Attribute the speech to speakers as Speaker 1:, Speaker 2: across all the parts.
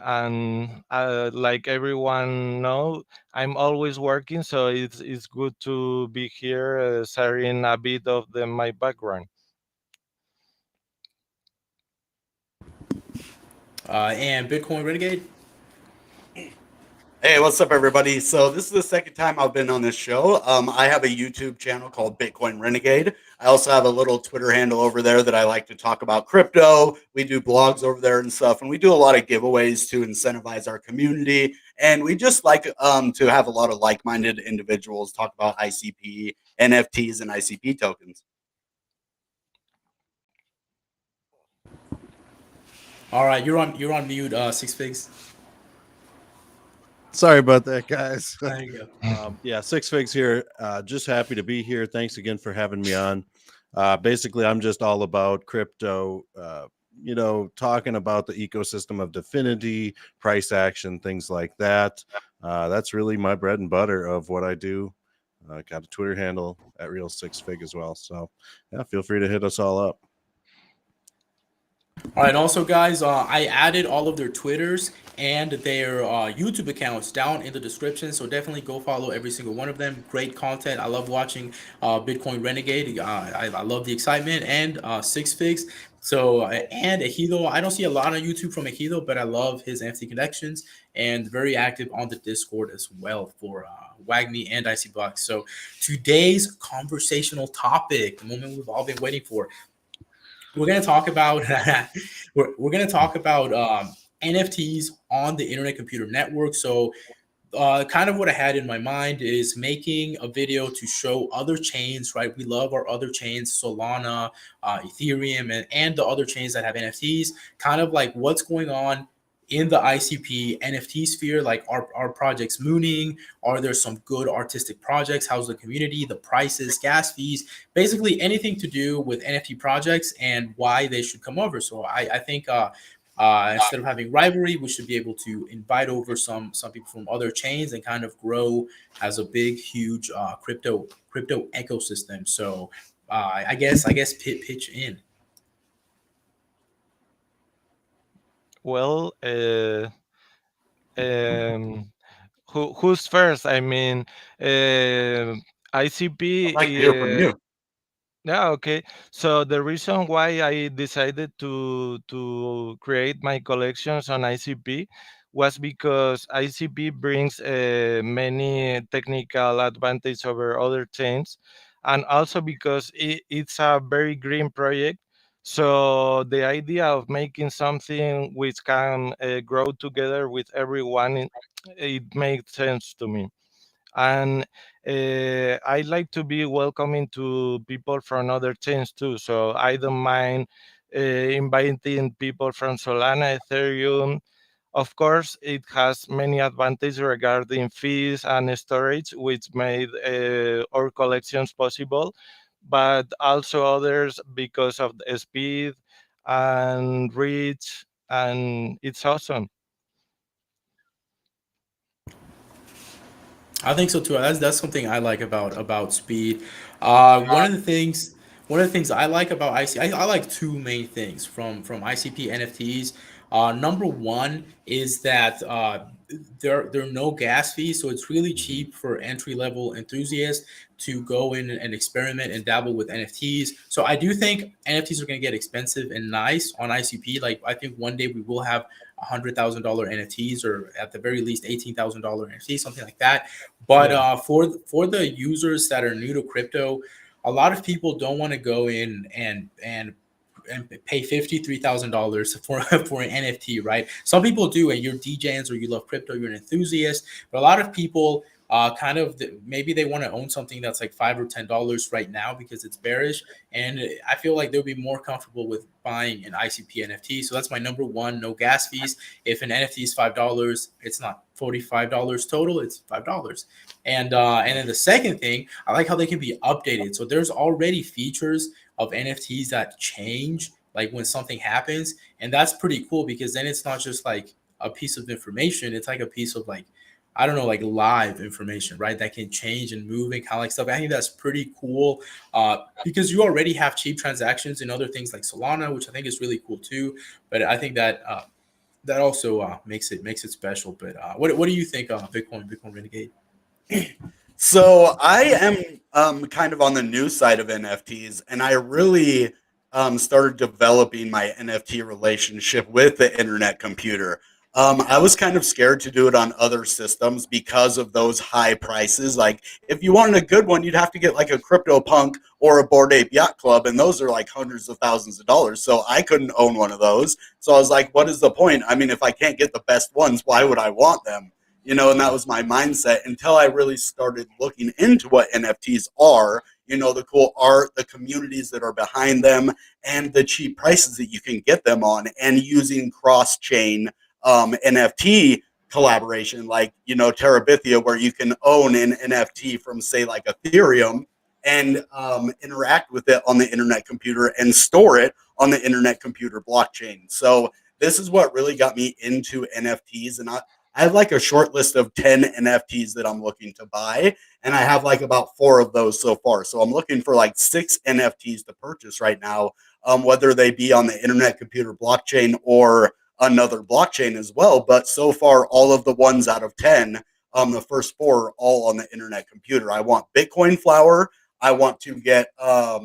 Speaker 1: and like everyone know, I'm always working, so it's good to be here, sharing a bit of my background.
Speaker 2: And Bitcoin Renegade.
Speaker 3: Hey, what's up, everybody? So this is the second time I've been on this show. I have a YouTube channel called Bitcoin Renegade. I also have a little Twitter handle over there that I like to talk about crypto. We do blogs over there and stuff, and we do a lot of giveaways to incentivize our community. And we just like to have a lot of like-minded individuals talk about ICP, NFTs, and ICP tokens.
Speaker 2: All right, you're on mute. Sixfigs.
Speaker 4: Sorry about that, guys.
Speaker 2: There you go.
Speaker 4: Yeah, Sixfigs here. Just happy to be here. Thanks again for having me on. Basically, I'm just all about crypto, talking about the ecosystem of Dfinity, price action, things like that. That's really my bread and butter of what I do. Got a Twitter handle at Real Sixfig as well. So, yeah, feel free to hit us all up.
Speaker 2: All right. Also, guys, I added all of their Twitters and their YouTube accounts down in the description. So definitely go follow every single one of them. Great content. I love watching Bitcoin Renegade. I love the excitement and Sixfigs. So and Egido. I don't see a lot on YouTube from Egido, but I love his NFT connections and very active on the Discord as well for WagMe and ICPSquad. So today's conversational topic, the moment we've all been waiting for. We're gonna talk about we're gonna talk about NFTs on the Internet Computer Network. So, kind of what I had in my mind is making a video to show other chains. Right, we love our other chains, Solana, Ethereum, and the other chains that have NFTs. Kind of like what's going on in the ICP NFT sphere, like our projects mooning, are there some good artistic projects, how's the community, the prices, gas fees, basically anything to do with NFT projects and why they should come over. So I think instead of having rivalry, we should be able to invite over some people from other chains and kind of grow as a big, huge crypto ecosystem. So I guess pitch in.
Speaker 1: Well, um, who's first? I mean,
Speaker 3: I'd like to hear from
Speaker 1: ICP.
Speaker 3: you.
Speaker 1: Yeah, okay. So the reason why I decided to create my collections on ICP was because ICP brings many technical advantage over other chains, and also because it's a very green project. So the idea of making something which can grow together with everyone, it makes sense to me. And I like to be welcoming to people from other chains too. So I don't mind inviting people from Solana, Ethereum. Of course, it has many advantages regarding fees and storage, which made our collections possible, but also others because of the speed and reach, and it's awesome.
Speaker 2: I think so too. That's something I like about speed. One of the things I like about I like two main things from ICP NFTs. Number one is that there are no gas fees, so it's really cheap for entry level enthusiasts to go in and experiment and dabble with NFTs. So I do think NFTs are going to get expensive and nice on ICP. Like I think one day we will have $100,000 NFTs, or at the very least $18,000 NFTs, something like that. But
Speaker 1: Yeah.
Speaker 2: for the users that are new to crypto, a lot of people don't want to go in and pay $53,000 for for an NFT, right? Some people do, and you're DJs or you love crypto, you're an enthusiast. But a lot of people maybe they want to own something that's like $5 or $10 right now because it's bearish, and I feel like they'll be more comfortable with buying an ICP NFT. So that's my number one: no gas fees. If an NFT is $5, it's not $45 total; it's $5. And then the second thing, I like how they can be updated. So there's already features of NFTs that change like when something happens, and that's pretty cool because then it's not just like a piece of information; it's like a piece of like, I don't know, like live information, right? That can change and move and kind of like stuff. I think that's pretty cool because you already have cheap transactions in other things like Solana, which I think is really cool too. But I think that that also makes it special. But what do you think, Bitcoin Renegade?
Speaker 3: So I am kind of on the new side of NFTs, and I really started developing my NFT relationship with the internet computer. I was kind of scared to do it on other systems because of those high prices. Like, if you wanted a good one, you'd have to get like a CryptoPunk or a Bored Ape Yacht Club, and those are like hundreds of thousands of dollars. So I couldn't own one of those. So I was like, what is the point? I mean, if I can't get the best ones, why would I want them? And that was my mindset until I really started looking into what NFTs are, the cool art, the communities that are behind them, and the cheap prices that you can get them on, and using cross chain NFT collaboration, like, Terabithia, where you can own an NFT from, say, like Ethereum and interact with it on the internet computer and store it on the internet computer blockchain. So this is what really got me into NFTs. And I have like a short list of 10 NFTs that I'm looking to buy, and I have like about 4 of those so far. So I'm looking for like 6 NFTs to purchase right now, whether they be on the internet computer blockchain or another blockchain as well. But so far, all of the ones out of 10, the first 4 are all on the internet computer. I want Bitcoin Flower. I want to get a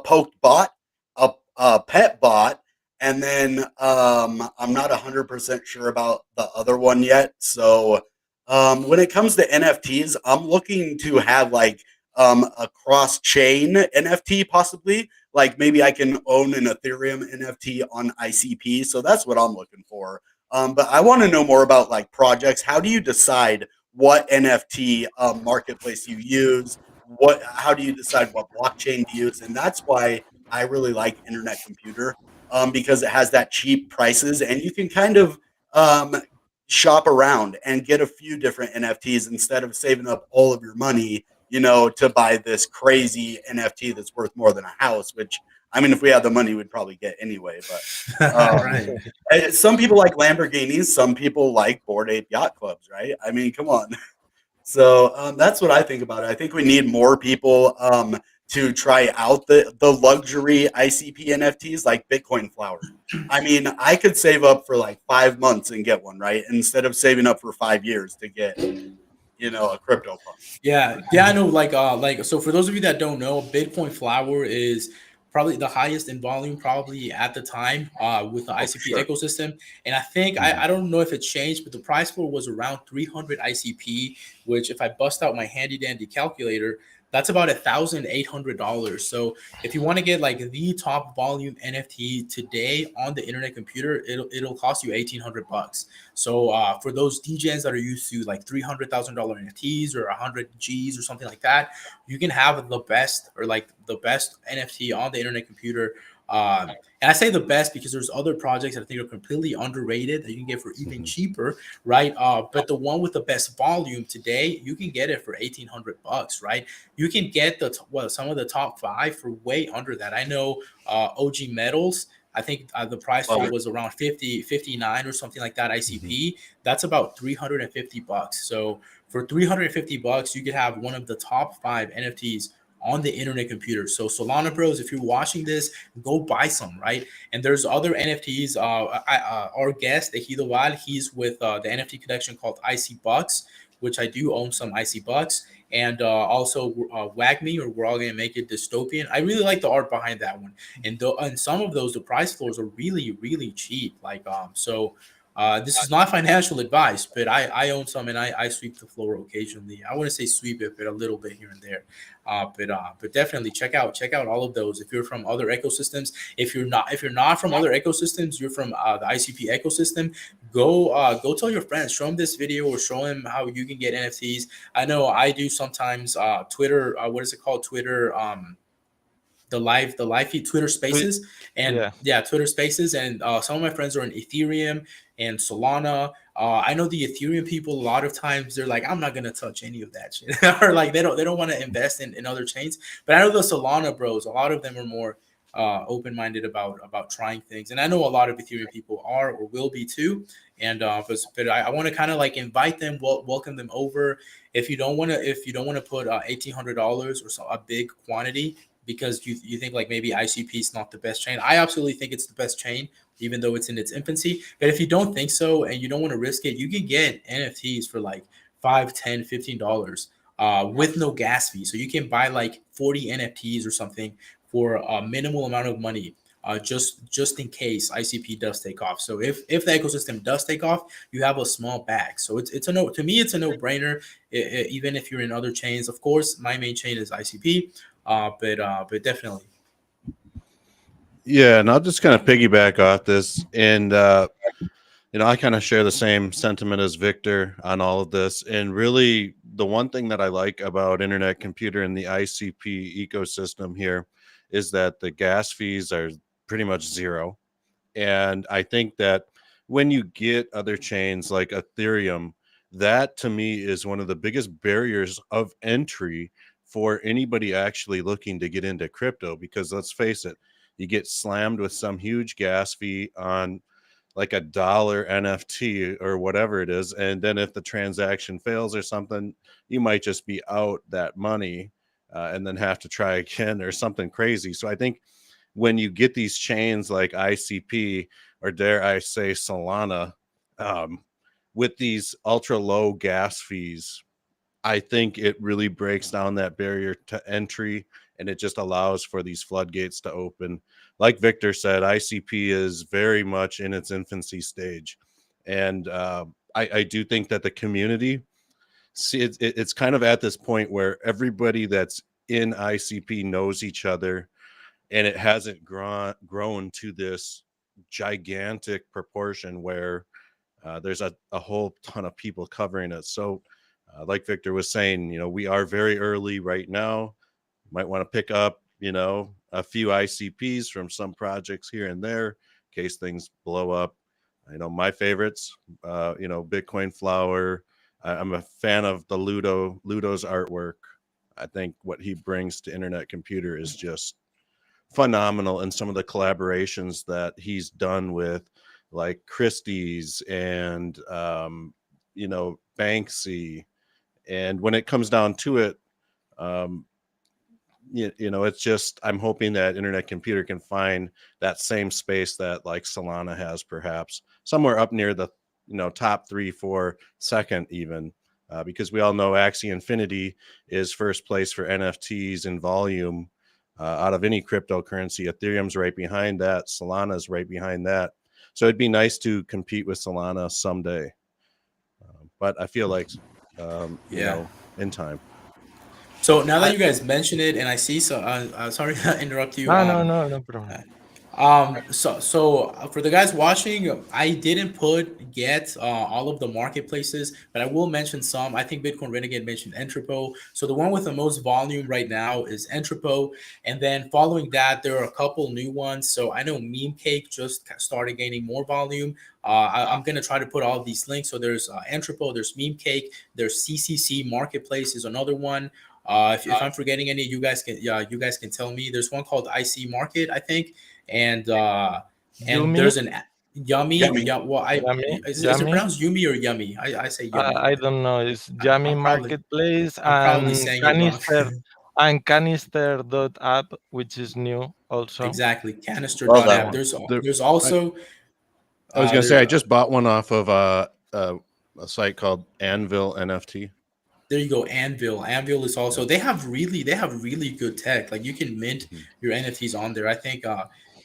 Speaker 3: poked bot, a pet bot, and then I'm not 100% sure about the other one yet. So when it comes to NFTs, I'm looking to have like a cross-chain NFT possibly. Like, maybe I can own an Ethereum NFT on ICP. So that's what I'm looking for. But I want to know more about like projects. How do you decide what NFT marketplace you use? How do you decide what blockchain to use? And that's why I really like internet computer, because it has that cheap prices, and you can kind of um, shop around and get a few different NFTs instead of saving up all of your money, to buy this crazy NFT that's worth more than a house. Which, I mean, if we had the money, we'd probably get anyway. But
Speaker 2: Right.
Speaker 3: some people like Lamborghinis, some people like Bored Ape Yacht Clubs, right? I mean, come on. So that's what I think about it. I think we need more people to try out the luxury ICP NFTs like Bitcoin Flower. I mean, I could save up for like 5 months and get one, right? Instead of saving up for 5 years to get, a crypto punk.
Speaker 2: Yeah, I know. So for those of you that don't know, Bitcoin Flower is probably the highest in volume, probably at the time, with the ICP
Speaker 3: Sure.
Speaker 2: ecosystem. And I think I don't know if it changed, but the price floor was around 300 ICP, which, if I bust out my handy dandy calculator, that's about $1,800. So if you want to get like the top volume NFT today on the internet computer, it'll cost you $1,800. So for those DJs that are used to like $300,000 NFTs or 100 Gs or something like that, you can have the best, or like the best NFT on the internet computer. And I say the best because there's other projects that I think are completely underrated that you can get for even cheaper, right? But the one with the best volume today, you can get it for $1,800, right? You can get some of the top 5 for way under that. I know OG Metals. I think the price for was around 59 or something like that. ICP, that's about $350. So for $350, you could have one of the top 5 NFTs on the internet computer. So Solana bros, if you're watching this, go buy some, right? And there's other NFTs. Our guest, Egido Val, he's with the NFT collection called IC Bucks, which I do own some IC Bucks. And also Wag Me, or We're All Gonna Make It Dystopian. I really like the art behind that one. And some of those, the price floors are really, really cheap. This is not financial advice, but I own some, and I sweep the floor occasionally. I want to say sweep it, but a little bit here and there. But definitely check out all of those. If you're from other ecosystems, if you're not from other ecosystems, you're from the ICP ecosystem. Go tell your friends, show them this video, or show them how you can get NFTs. I know I do sometimes. Twitter, what is it called? Twitter. The live feed, Twitter Spaces, and Twitter Spaces, and some of my friends are in Ethereum and Solana. I know the Ethereum people, a lot of times they're like, I'm not gonna touch any of that shit, or like they don't want to invest in other chains. But I know the Solana bros, a lot of them are more open-minded about trying things, and I know a lot of Ethereum people are or will be too. And but I want to kind of like invite them, welcome them over. If you don't want to put $1,800 or a big quantity, because you think like maybe ICP is not the best chain. I absolutely think it's the best chain even though it's in its infancy. But if you don't think so and you don't want to risk it, you can get NFTs for like $5, $10, $15 with no gas fee. So you can buy like 40 NFTs or something for a minimal amount of money, just in case ICP does take off. So if the ecosystem does take off, you have a small bag. So it's a no, to me, it's a no-brainer, even if you're in other chains. Of course, my main chain is ICP, but definitely.
Speaker 4: Yeah, and I'll just kind of piggyback off this, and I kind of share the same sentiment as Victor on all of this. And really, the one thing that I like about Internet Computer and the ICP ecosystem here is that the gas fees are pretty much zero. And I think that when you get other chains like Ethereum, that to me is one of the biggest barriers of entry for anybody actually looking to get into crypto. Because let's face it, you get slammed with some huge gas fee on like $1 NFT or whatever it is. And then if the transaction fails or something, you might just be out that money and then have to try again or something crazy. So I think when you get these chains like ICP, or dare I say Solana, with these ultra low gas fees, I think it really breaks down that barrier to entry, and it just allows for these floodgates to open. Like Victor said, ICP is very much in its infancy stage. And I do think that the community, it's kind of at this point where everybody that's in ICP knows each other, and it hasn't grown to this gigantic proportion where there's a whole ton of people covering it. So like Victor was saying, we are very early right now. Might want to pick up, a few ICPs from some projects here and there in case things blow up. My favorites, Bitcoin Flower. I'm a fan of the Ludo's artwork. I think what he brings to Internet Computer is just phenomenal, and some of the collaborations that he's done with like Christie's and Banksy. And when it comes down to it, it's just, I'm hoping that Internet Computer can find that same space that like Solana has, perhaps somewhere up near the top 3, 4, second even, because we all know Axie Infinity is first place for NFTs in volume out of any cryptocurrency. Ethereum's right behind that. Solana's right behind that. So it'd be nice to compete with Solana someday. But I feel like, in time.
Speaker 2: So now that you guys mention it, and I see, so sorry to interrupt you.
Speaker 1: No problem.
Speaker 2: So for the guys watching, I didn't put yet all of the marketplaces, but I will mention some. I think Bitcoin Renegade mentioned Entrepot. So the one with the most volume right now is Entrepot, and then following that, there are a couple new ones. So I know Meme Cake just started gaining more volume. I'm gonna try to put all of these links. So there's Entrepot, there's Meme Cake, there's CCC Marketplace is another one. If I'm forgetting any, you guys can tell me. There's one called IC Market, I think, and
Speaker 1: Yumi?
Speaker 2: there's an Yummy.
Speaker 3: Yummy.
Speaker 2: Yeah, well, is it
Speaker 1: Yummy?
Speaker 2: pronounced Yumi or Yummy? I say Yummy.
Speaker 1: I don't know. It's Yummy
Speaker 2: I'm probably
Speaker 1: Marketplace
Speaker 2: I'm probably
Speaker 1: and
Speaker 2: saying it wrong.
Speaker 1: Canister.app, which is new also.
Speaker 2: Exactly,
Speaker 3: Love that
Speaker 2: Canister.app.
Speaker 3: one.
Speaker 2: There's also
Speaker 4: I was gonna say I
Speaker 2: there.
Speaker 4: just bought one off of a site called Anvil NFT.
Speaker 2: There you go, Anvil. Anvil is also, they have really good tech. Like you can mint your NFTs on there. I think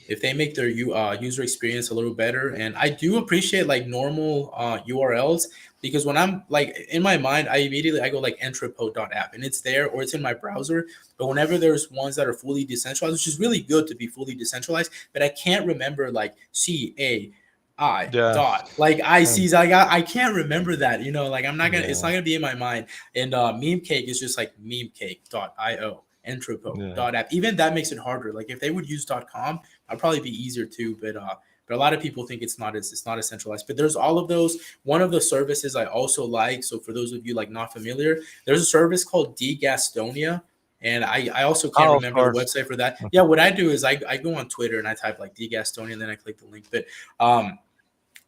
Speaker 2: if they make their user experience a little better, and I do appreciate like normal URLs, because when I'm like in my mind, I go like entrepot.app and it's there, or it's in my browser. But whenever there's ones that are fully decentralized, which is really good to be fully decentralized, but I can't remember like
Speaker 1: Yeah.
Speaker 2: like ICs. I can't remember that. Like I'm not gonna. It's not gonna be in my mind. And Meme Cake is just like memecake.io, Entrepot.app. Even that makes it harder. Like if they would use .com, I'd probably be easier too. But a lot of people think it's not as centralized. But there's all of those. One of the services I also like. So for those of you like not familiar, there's a service called Dgastonia. And I also can't
Speaker 1: Of
Speaker 2: remember the
Speaker 1: course.
Speaker 2: website for that. Yeah, what I do is I go on Twitter and I type like Dgastonia and then I click the link. But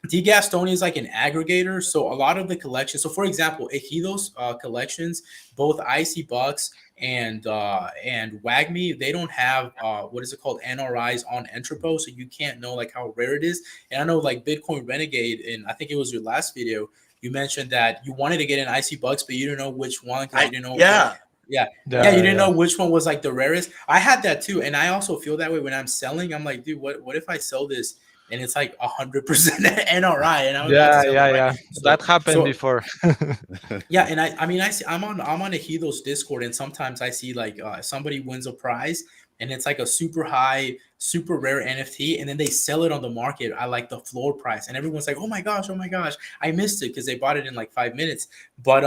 Speaker 2: Gastonia is like an aggregator, so a lot of the collections. So, for example, Egido's collections, both IC Bucks and WAGMI, they don't have what is it called, NRIs on Entrepot, so you can't know like how rare it is. And I know like Bitcoin Renegade, and I think it was your last video, you mentioned that you wanted to get an IC Bucks, but you didn't know which one because you didn't know.
Speaker 3: Yeah.
Speaker 2: Yeah, you didn't know which one was like the rarest. I had that too, and I also feel that way when I'm selling. I'm like, dude, what if I sell this and it's like 100% NRI, and I'm about to sell it, right?
Speaker 1: That happened before.
Speaker 2: Yeah, and I mean, I'm on Egido's Discord, and sometimes I see like somebody wins a prize, and it's like a super high, super rare NFT, and then they sell it on the market at like the floor price, and everyone's like, oh my gosh, I missed it because they bought it in like 5 minutes. But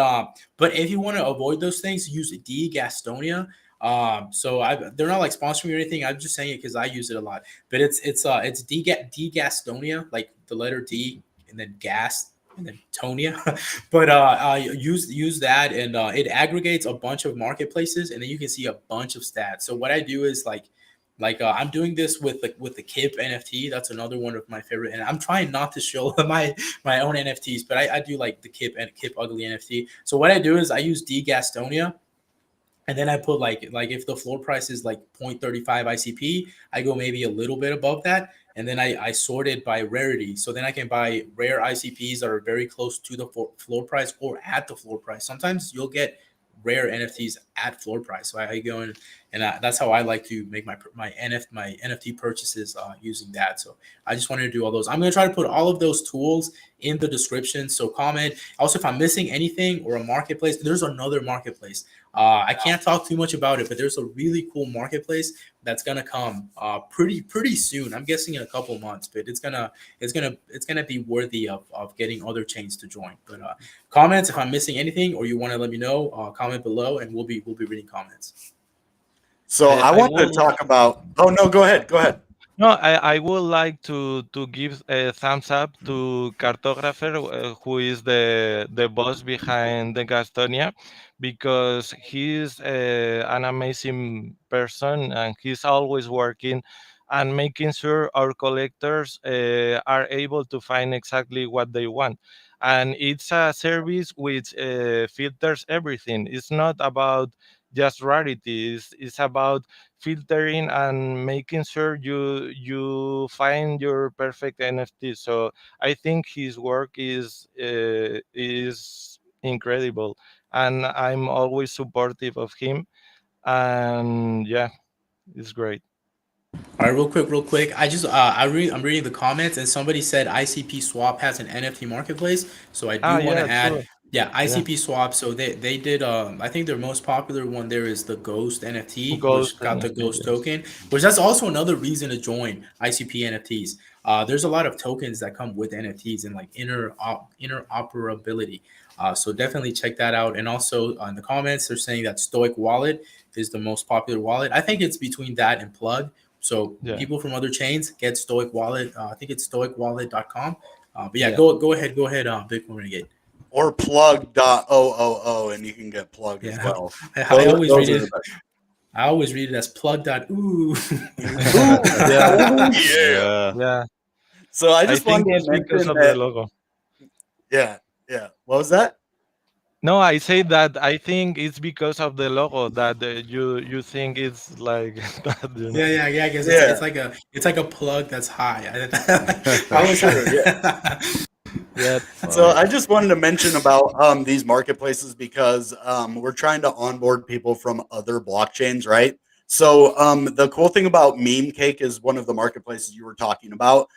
Speaker 2: if you want to avoid those things, use Gastonia. They're not like sponsoring or anything. I'm just saying it because I use it a lot. But it's Gastonia, like the letter D and then gas and then Tonia. But use that, and it aggregates a bunch of marketplaces, and then you can see a bunch of stats. So what I do is I'm doing this with the KIP NFT. That's another one of my favorite, and I'm trying not to show my own NFTs, but I do like the KIP Ugly NFT. So what I do is I use Gastonia. And then I put like if the floor price is like 0.35 ICP, I go maybe a little bit above that. And then I sort it by rarity. So then I can buy rare ICPs that are very close to the floor price or at the floor price. Sometimes you'll get rare NFTs at floor price. So I go in, and that's how I like to make my NFT purchases using that. So I just wanted to do all those. I'm going to try to put all of those tools in the description. So comment. Also, if I'm missing anything or a marketplace, there's another marketplace. I can't talk too much about it, but there's a really cool marketplace that's gonna come pretty soon. I'm guessing in a couple months, but it's gonna be worthy of getting other chains to join. But comments, if I'm missing anything or you want to let me know, comment below, and we'll be reading comments.
Speaker 3: So I want to talk about. Oh no, go ahead.
Speaker 1: No, I would like to give a thumbs up to Cartographer, who is the boss behind the Gastonia, because he's an amazing person, and he's always working and making sure our collectors are able to find exactly what they want. And it's a service which filters everything. It's not about just rarity. It's about filtering and making sure you find your perfect NFT. So I think his work is incredible, and I'm always supportive of him. And yeah, it's great.
Speaker 2: All right, real quick. I'm reading the comments, and somebody said ICPSwap has an NFT marketplace. So I do want to add,
Speaker 1: true.
Speaker 2: ICPSwap. So they did. I think their most popular one there is the Ghost NFT,
Speaker 1: Ghost
Speaker 2: which got the
Speaker 1: NFT,
Speaker 2: Ghost
Speaker 1: yes.
Speaker 2: token, which that's also another reason to join ICP NFTs. There's a lot of tokens that come with NFTs and like interoperability. So definitely check that out. And also in the comments, they're saying that Stoic Wallet is the most popular wallet. I think it's between that and Plug. So people from other chains get Stoic Wallet. I think it's stoicwallet.com. But go ahead, Bitcoin Renegade.
Speaker 3: Or plug.000, and you can get Plug as well.
Speaker 2: I always read it as plug.ooh.
Speaker 1: Yeah.
Speaker 3: So I just
Speaker 1: think
Speaker 3: wanted
Speaker 1: it's
Speaker 3: to mention
Speaker 1: because of
Speaker 3: that,
Speaker 1: the logo.
Speaker 3: Yeah. What was that?
Speaker 1: No, I say that I think it's because of the logo that you think it's like that. You know?
Speaker 2: Yeah. I guess it's like a plug that's high.
Speaker 1: Yeah.
Speaker 3: So I just wanted to mention about these marketplaces because we're trying to onboard people from other blockchains, right? So the cool thing about Meme Cake is one of the marketplaces you were talking about.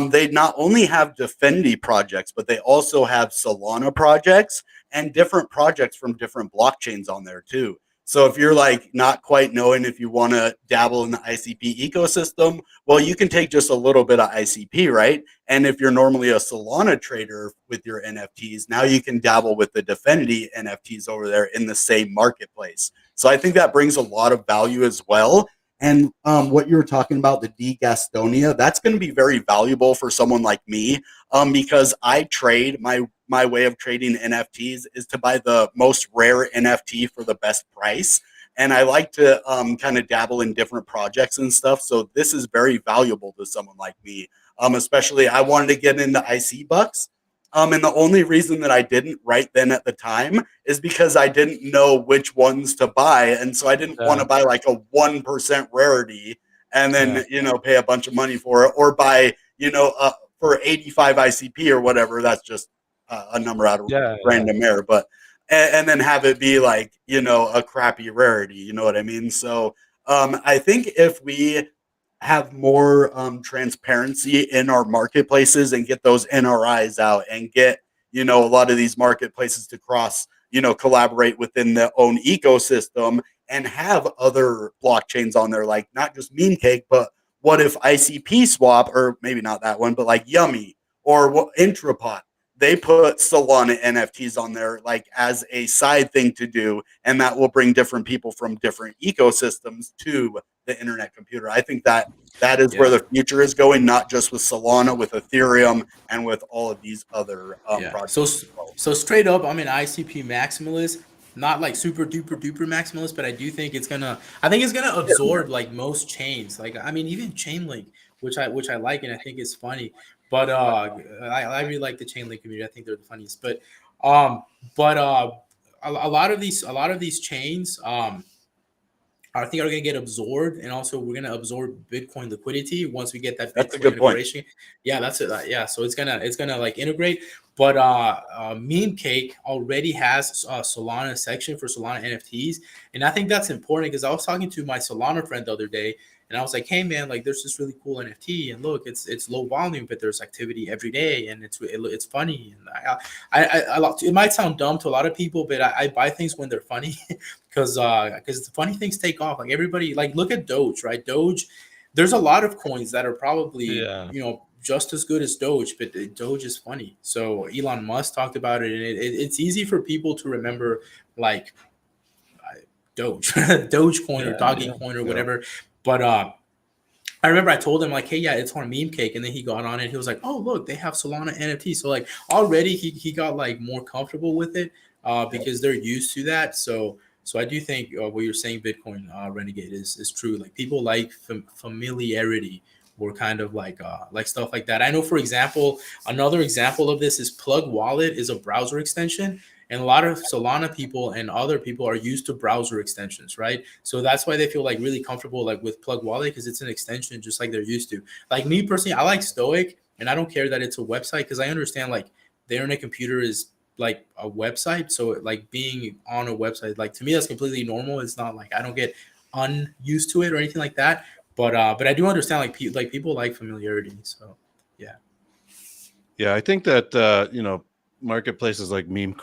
Speaker 3: They not only have Dfinity projects, but they also have Solana projects and different projects from different blockchains on there too. So if you're like not quite knowing if you want to dabble in the ICP ecosystem, well, you can take just a little bit of ICP, right? And if you're normally a Solana trader with your NFTs, now you can dabble with the Dfinity NFTs over there in the same marketplace. So I think that brings a lot of value as well. And what you were talking about, the Gastonia, that's going to be very valuable for someone like me because I trade, my way of trading NFTs is to buy the most rare NFT for the best price. And I like to kind of dabble in different projects and stuff. So this is very valuable to someone like me. Especially I wanted to get into IC bucks. And the only reason that I didn't right then at the time is because I didn't know which ones to buy. And so I didn't want to buy like a 1% rarity and then, pay a bunch of money for it, or buy, for 85 ICP or whatever. That's just a number out of random air, but, and then have it be like, a crappy rarity, you know what I mean? So I think if we have more transparency in our marketplaces and get those NRIs out and get, a lot of these marketplaces to cross, collaborate within their own ecosystem and have other blockchains on there, like not just Meme Cake, but what if ICP Swap, or maybe not that one, but like Yummy or Intrapot, they put Solana NFTs on there like as a side thing to do, and that will bring different people from different ecosystems to the internet computer. I think that is where the future is going, not just with Solana, with Ethereum, and with all of these other projects.
Speaker 2: So straight up, I'm an ICP maximalist, not like super duper duper maximalist, but I do think it's gonna absorb like most chains. Like I mean, even Chainlink, which I like, and I think is funny. But I really like the Chainlink community. I think they're the funniest. But a lot of these chains I think are going to get absorbed, and also we're going to absorb Bitcoin liquidity once we get that Bitcoin integration. Point. Yeah, that's it. Yeah, so it's gonna like integrate. But Meme Cake already has a Solana section for Solana NFTs, and I think that's important because I was talking to my Solana friend the other day, and I was like, "Hey man, like there's this really cool NFT, and look, it's low volume, but there's activity every day, and it's funny." And it might sound dumb to a lot of people, but I buy things when they're funny because the funny things take off. Like everybody, like look at Doge, right? Doge, there's a lot of coins that are probably just as good as Doge, but Doge is funny. So Elon Musk talked about it, and it's easy for people to remember like Doge, Dogecoin or Dogecoin or whatever. But I remember I told him like, hey, yeah, it's on Meme Cake, and then he got on it. And he was like, oh, look, they have Solana NFT. So like already he got like more comfortable with it because they're used to that. So I do think what you're saying, Bitcoin Renegade, is true. Like people like familiarity or kind of like stuff like that. I know, for example, another example of this is Plug Wallet is a browser extension. And a lot of Solana people and other people are used to browser extensions, right? So that's why they feel like really comfortable like with Plug Wallet because it's an extension just like they're used to. Like me personally, I like Stoic, and I don't care that it's a website because I understand like the internet computer is like a website. So like being on a website, like to me, that's completely normal. It's not like I don't get unused to it or anything like that. But I do understand like people like familiarity. So
Speaker 4: yeah, I think that marketplaces like Meme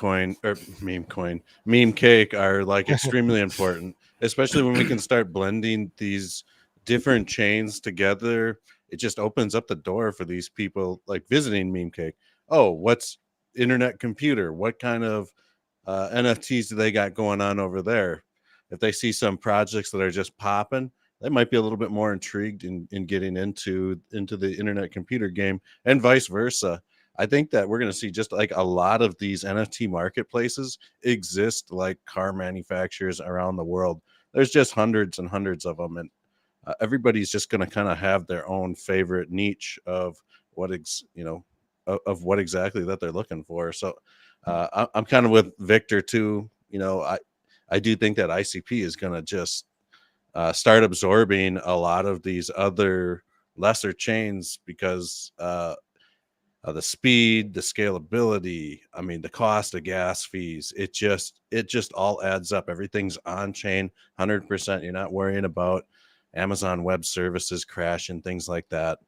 Speaker 4: Cake are like extremely important, especially when we can start blending these different chains together. It just opens up the door for these people like visiting Meme Cake. Oh, what's internet computer? What kind of NFTs do they got going on over there? If they see some projects that are just popping, they might be a little bit more intrigued in getting into the internet computer game, and vice versa. I think that we're going to see just like a lot of these NFT marketplaces exist like car manufacturers around the world. There's just hundreds and hundreds of them, and everybody's just going to kind of have their own favorite niche of what of what exactly that they're looking for. So I'm kind of with Victor too. I do think that ICP is going to just start absorbing a lot of these other lesser chains because the speed, the scalability, I mean, the cost of gas fees, it just all adds up. Everything's on chain 100%. You're not worrying about Amazon Web Services crashing, things like that.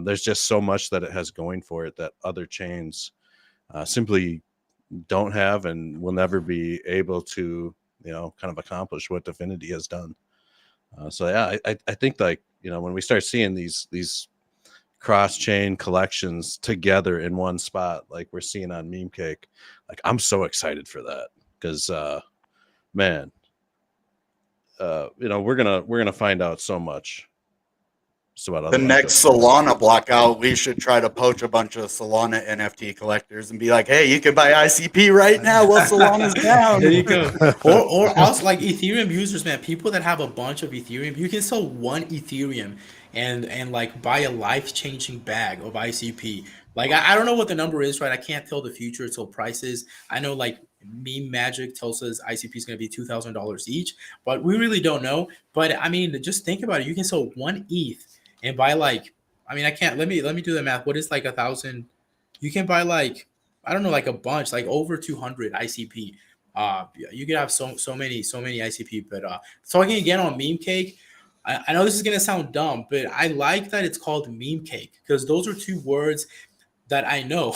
Speaker 4: There's just so much that it has going for it that other chains simply don't have and will never be able to, kind of accomplish what Dfinity has done. So yeah, I think like, when we start seeing these cross-chain collections together in one spot, like we're seeing on Meme Cake, like I'm so excited for that because man, we're gonna find out so much. So about
Speaker 3: the next Solana blackout, we should try to poach a bunch of Solana NFT collectors and be like, "Hey, you can buy ICP right now while Solana's down."
Speaker 2: There you go. Or also like Ethereum users, man. People that have a bunch of Ethereum, you can sell one Ethereum, and like buy a life-changing bag of ICP. Like I don't know what the number is, right? I can't tell the future till prices. I know like meme magic tells us ICP is going to be $2,000 each, but we really don't know. But I mean, just think about it. You can sell one ETH and buy like, I mean, I can't. Let me do the math. What is like 1,000? You can buy like, I don't know, like a bunch, like over 200 ICP. You could have so many ICP. But talking again on meme cake, I know this is gonna sound dumb, but I like that it's called meme cake because those are two words that I know,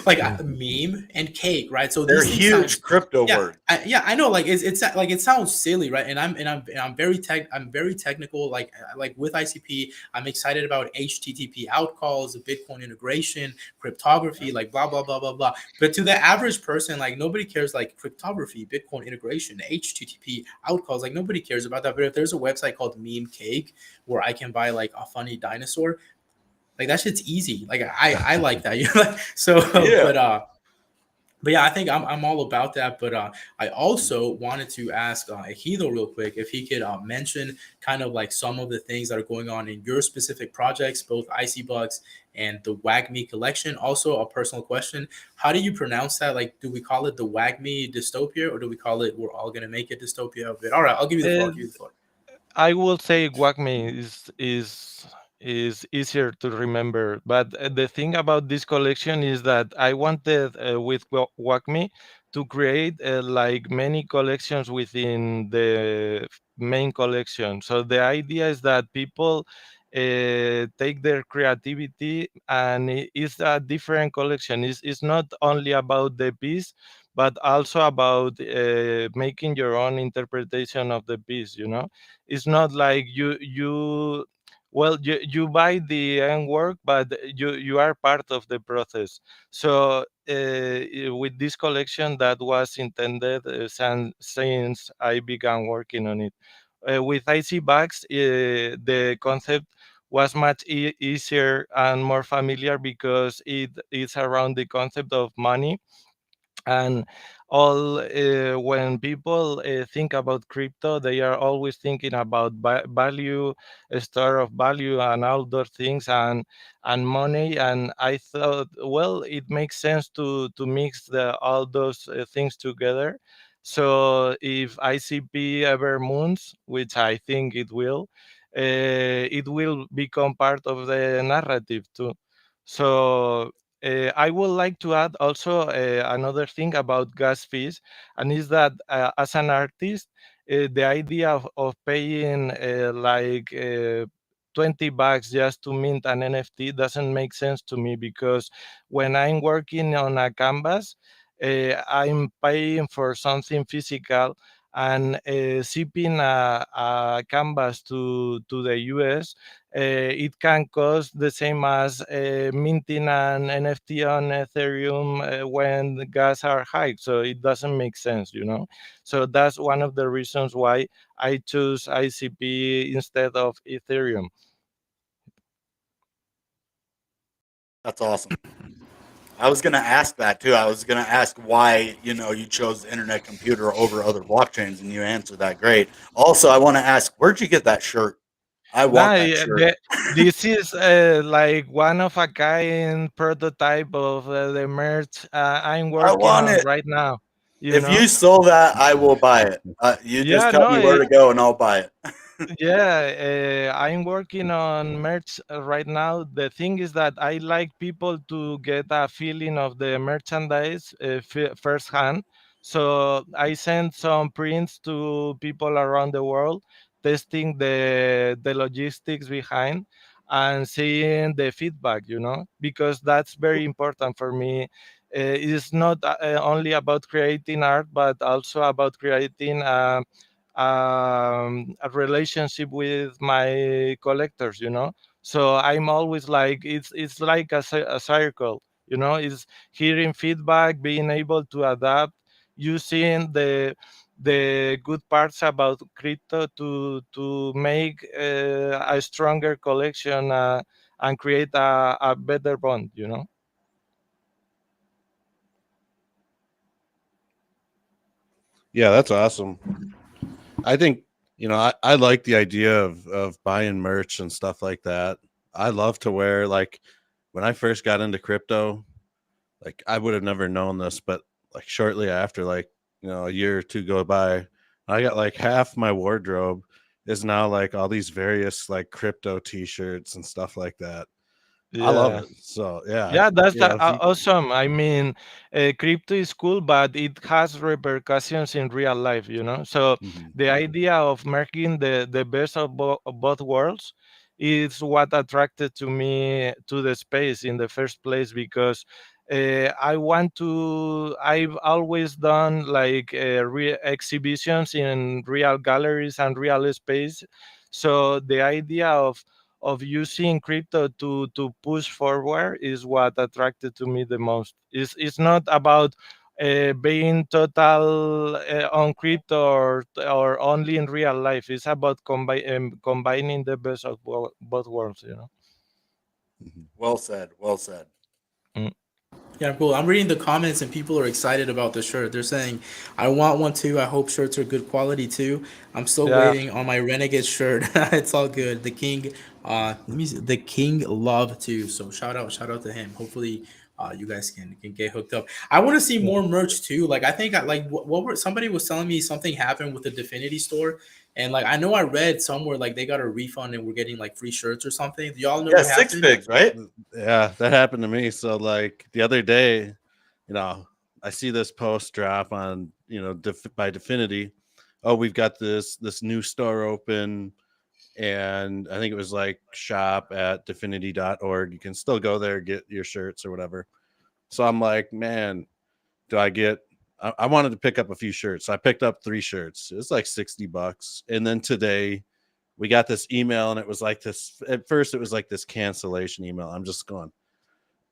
Speaker 2: like meme and cake, right? So
Speaker 3: They're
Speaker 2: these things
Speaker 3: huge
Speaker 2: sound,
Speaker 3: crypto
Speaker 2: yeah,
Speaker 3: words.
Speaker 2: I know, like it's like it sounds silly, right? And I'm very technical, like with ICP, I'm excited about HTTP outcalls, Bitcoin integration, cryptography, like blah blah blah blah blah. But to the average person, like nobody cares, like cryptography, Bitcoin integration, HTTP outcalls, like nobody cares about that. But if there's a website called Meme Cake where I can buy like a funny dinosaur, like that shit's easy. Like I like that. You know? So
Speaker 3: Yeah.
Speaker 2: but yeah, I think I'm all about that. But I also wanted to ask Egido real quick if he could mention kind of like some of the things that are going on in your specific projects, both IC Bucks and the WAGME collection. Also, a personal question: how do you pronounce that? Like, do we call it the WAGME dystopia, or do we call it we're all gonna make a dystopia of it? All right, I'll give you the floor.
Speaker 1: Uh,
Speaker 2: I'll give you the floor.
Speaker 1: I will say WACME is easier to remember, but the thing about this collection is that I wanted with WACME to create like many collections within the main collection. So the idea is that people take their creativity and it's a different collection. It's not only about the piece, but also about making your own interpretation of the piece. You know, it's not like you buy the end work, but you are part of the process. So with this collection, that was intended since I began working on it. With IC bags, the concept was much easier and more familiar because it is around the concept of money. And all when people think about crypto, they are always thinking about value, a store of value, and all those things, and money. And I thought, well, it makes sense to mix all those things together. So if ICP ever moons, which I think it will become part of the narrative too. So I would like to add also another thing about gas fees, and is that as an artist, the idea of paying like $20 just to mint an NFT doesn't make sense to me, because when I'm working on a canvas, I'm paying for something physical, and shipping a canvas to the US, it can cost the same as minting an NFT on Ethereum when the gas are high. So it doesn't make sense, you know. So that's one of the reasons why I choose ICP instead of Ethereum.
Speaker 3: That's awesome. I was gonna ask that too. I was gonna ask why you chose the internet computer over other blockchains, and you answered that great. Also, I want to ask, where'd you get that shirt? I want
Speaker 1: Now,
Speaker 3: that shirt.
Speaker 1: this is like one of a kind prototype of the merch I'm
Speaker 3: I
Speaker 1: working
Speaker 3: want
Speaker 1: on
Speaker 3: it.
Speaker 1: right now. You
Speaker 3: If
Speaker 1: know?
Speaker 3: you sold that, I will buy it. You just
Speaker 1: Yeah,
Speaker 3: tell
Speaker 1: no,
Speaker 3: me where to go, and I'll buy it.
Speaker 1: yeah, I'm working on merch right now. The thing is that I like people to get a feeling of the merchandise firsthand. So I send some prints to people around the world, testing the logistics behind and seeing the feedback. You know, because that's very important for me. It's not only about creating art, but also about creating a relationship with my collectors, you know. So I'm always like, it's like a circle, you know. It's hearing feedback, being able to adapt, using the good parts about crypto to make a stronger collection, and create a better bond, you know.
Speaker 4: Yeah, that's awesome. I think you know, I like the idea of buying merch and stuff like that. I love to wear, like, when I first got into crypto, like, I would have never known this, but like shortly after, like, you know, a year or two go by, I got like half my wardrobe is now like all these various like crypto t-shirts and stuff like that. I love
Speaker 1: Yeah.
Speaker 4: it. So yeah,
Speaker 1: Yeah, that's
Speaker 4: you know, if you,
Speaker 1: awesome. I mean, crypto is cool, but it has repercussions in real life, you know? So
Speaker 4: mhm.
Speaker 1: the idea of making the best of both worlds is what attracted to me to the space in the first place, because I've always done like exhibitions in real galleries and real space. So the idea of using crypto to push forward is what attracted to me the most. It's not about being total on crypto or only in real life. It's about combining the best of both worlds. You know.
Speaker 4: Mhm.
Speaker 3: Well said. Well said.
Speaker 1: Mm.
Speaker 2: Yeah, cool. I'm reading the comments and people are excited about the shirt. They're saying, I want one too. I hope shirts are good quality too. I'm still
Speaker 1: Yeah.
Speaker 2: waiting on my Renegade shirt. It's all good. The King, let me see, the King love too. So shout out to him. Hopefully, you guys can get hooked up. I want to see more merch too. Like I think I like what were somebody was telling me something happened with the Dfinity store, and like I know I read somewhere like they got a refund and we're getting like free shirts or something. Do y'all know
Speaker 3: Yeah,
Speaker 2: what
Speaker 3: six
Speaker 2: happened?
Speaker 3: figs, right?
Speaker 4: Yeah, that happened to me. So like the other day, you know, I see this post drop on, you know, by Dfinity. Oh, we've got this new store open, and I think it was like shop at dfinity.org. You can still go there, get your shirts or whatever. So I'm like, man, do I get I wanted to pick up a few shirts. So I picked up 3 shirts. It's like $60. And then today we got this email, and it was like this, at first it was like this cancellation email. I'm just going,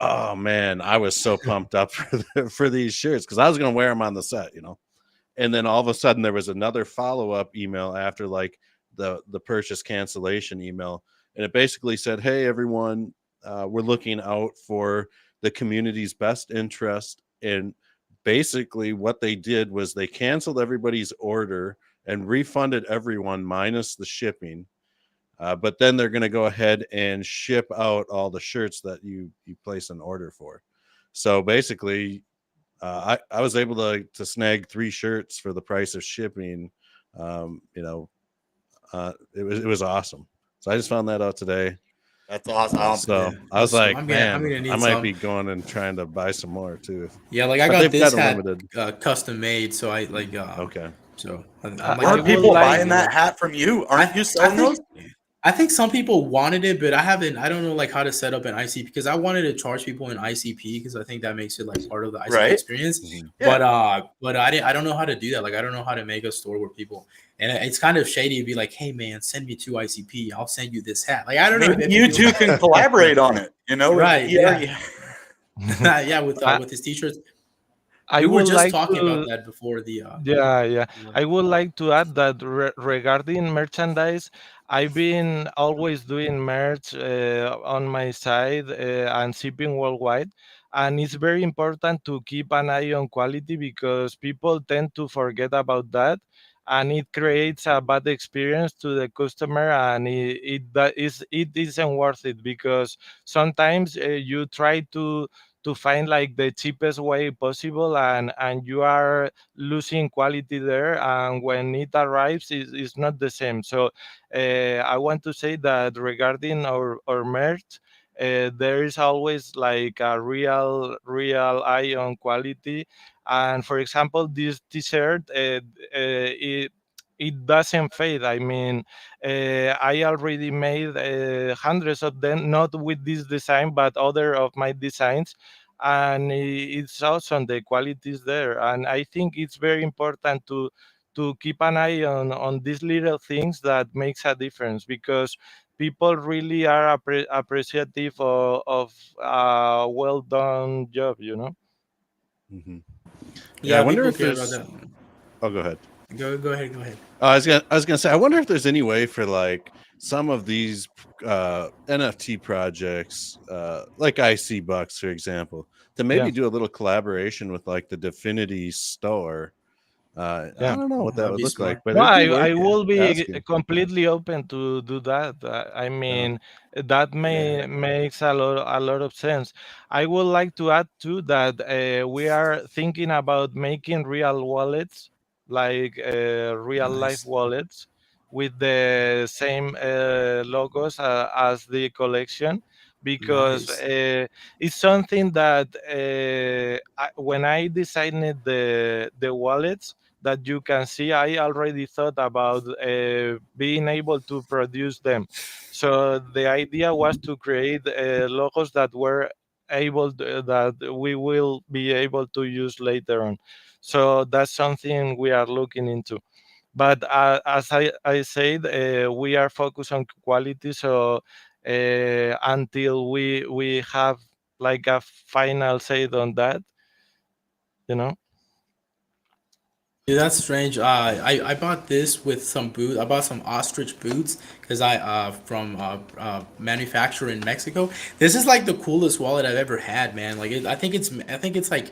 Speaker 4: oh man, I was so pumped up for these shirts because I was going to wear them on the set, you know. And then all of a sudden there was another follow-up email after like the purchase cancellation email, and it basically said, hey everyone, we're looking out for the community's best interest. And basically what they did was they canceled everybody's order and refunded everyone minus the shipping, but then they're going to go ahead and ship out all the shirts that you place an order for. So basically, I was able to snag 3 shirts for the price of shipping. You know, it was awesome. So I just found that out today.
Speaker 3: That's awesome.
Speaker 2: Yeah,
Speaker 4: So I was
Speaker 2: that's cool.
Speaker 4: like,
Speaker 2: I'm
Speaker 4: man,
Speaker 2: gonna
Speaker 4: I
Speaker 2: need
Speaker 4: might
Speaker 2: some.
Speaker 4: be going and trying to buy some more too.
Speaker 2: Yeah, like I
Speaker 4: But
Speaker 2: got
Speaker 4: they've
Speaker 2: this
Speaker 4: got a
Speaker 2: hat
Speaker 4: limited.
Speaker 2: custom made, so I like
Speaker 4: Okay.
Speaker 2: so I'm like
Speaker 1: I
Speaker 2: I
Speaker 3: Aren't
Speaker 1: would
Speaker 2: really
Speaker 3: people
Speaker 1: like.
Speaker 3: buying
Speaker 2: appreciate
Speaker 3: that
Speaker 2: it.
Speaker 3: hat from you?
Speaker 2: I
Speaker 3: Aren't you
Speaker 2: I
Speaker 3: selling
Speaker 2: think
Speaker 3: those?
Speaker 2: I think some people wanted it, but I don't know like how to set up an ICP because I wanted to charge people an ICP because I think that makes it like part of the ICP
Speaker 3: Right?
Speaker 2: experience.
Speaker 4: Mhm.
Speaker 3: Yeah.
Speaker 2: But I don't know how to do that. Like I don't know how to make a store where people and it's kind of shady to be like, hey man, send me 2 ICP. I'll send you this hat. Like I don't know
Speaker 3: Maybe
Speaker 2: if
Speaker 3: you
Speaker 2: people
Speaker 3: two can collaborate on it. You know, if
Speaker 2: right,
Speaker 3: he
Speaker 2: yeah.
Speaker 3: already
Speaker 2: Yeah,
Speaker 1: I,
Speaker 2: with his t-shirts.
Speaker 1: I
Speaker 2: We were
Speaker 1: would
Speaker 2: just
Speaker 1: like
Speaker 2: talking about
Speaker 1: to.
Speaker 2: that before
Speaker 1: Yeah, yeah.
Speaker 2: the
Speaker 1: I would like to add that regarding merchandise, I've been always doing merch on my side and shipping worldwide. And it's very important to keep an eye on quality because people tend to forget about that. And it creates a bad experience to the customer, and it isn't worth it because sometimes you try to find like the cheapest way possible, and you are losing quality there, and when it arrives it's not the same. So I want to say that regarding our merch, there is always like a real eye on quality. And for example, this t-shirt, it doesn't fade. I mean, I already made hundreds of them, not with this design but other of my designs, and it's awesome. The quality is there, and I think it's very important to keep an eye on these little things that makes a difference, because people really are appreciative of a well done job, you know.
Speaker 4: Mhm. Yeah, I
Speaker 2: yeah,
Speaker 4: wonder
Speaker 2: people
Speaker 4: if
Speaker 2: care about
Speaker 4: there's.
Speaker 2: that.
Speaker 4: Oh, go ahead.
Speaker 2: Go ahead.
Speaker 4: I was gonna say, I wonder if there's any way for like some of these NFT projects, like IC Bucks, for example, to
Speaker 1: Yeah.
Speaker 4: maybe do a little collaboration with like the Dfinity store, I
Speaker 1: Yeah.
Speaker 4: don't know what that
Speaker 2: That'd
Speaker 4: would
Speaker 2: be
Speaker 4: look like,
Speaker 2: smart.
Speaker 4: but
Speaker 1: No,
Speaker 4: it'd be
Speaker 1: I
Speaker 4: worth
Speaker 1: will be
Speaker 4: asking.
Speaker 1: completely open to do that. I
Speaker 4: Yeah.
Speaker 1: mean, that
Speaker 2: Yeah.
Speaker 1: makes a lot of sense. I would like to add too that we are thinking about making real wallets, like real life
Speaker 2: Nice.
Speaker 1: wallets, with the same logos as the collection, because
Speaker 2: Nice.
Speaker 1: it's something that when I designed the wallets that you can see, I already thought about being able to produce them. So the idea was to create logos that were that we will be able to use later on. So that's something we are looking into. But as I said, we are focused on quality. So until we have like a final say on that, you know.
Speaker 2: Dude, that's strange. I bought this with some boot. I bought some ostrich boots because I from manufacturer in Mexico. This is like the coolest wallet I've ever had, man. Like I think it's like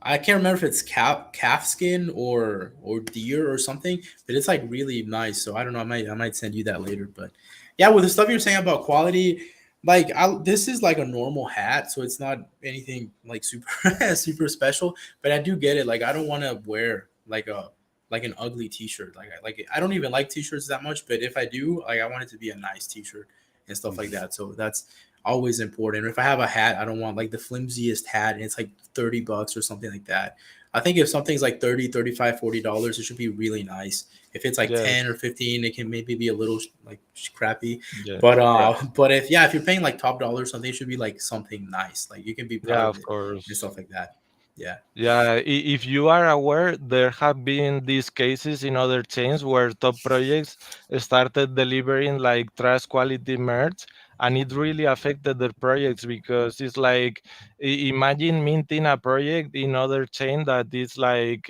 Speaker 2: I can't remember if it's calf skin or deer or something, but it's like really nice. So I don't know. I might send you that later. But yeah, with the stuff you're saying about quality, like this is like a normal hat, so it's not anything like super super special. But I do get it. Like I don't want to wear like an ugly t-shirt. I don't even like t-shirts that much, but if I do, like I want it to be a nice t-shirt and stuff like that. So that's always important. If I have a hat, I don't want like the flimsiest hat and it's like $30 or something like that. I think if something's like 30, 35, $40, it should be really nice. If it's like 10
Speaker 1: Yes.
Speaker 2: or 15, it can maybe be a little like crappy.
Speaker 1: Yeah.
Speaker 2: But
Speaker 1: Right.
Speaker 2: but if you're paying like top dollar, something it should be like something nice. Like you can be proud
Speaker 1: Yeah.
Speaker 2: of
Speaker 1: Of
Speaker 2: it and
Speaker 1: course.
Speaker 2: stuff like that. Yeah.
Speaker 1: Yeah, if you are aware, there have been these cases in other chains where top projects started delivering like trash quality merch, and it really affected their projects because it's like imagine minting a project in other chain that is like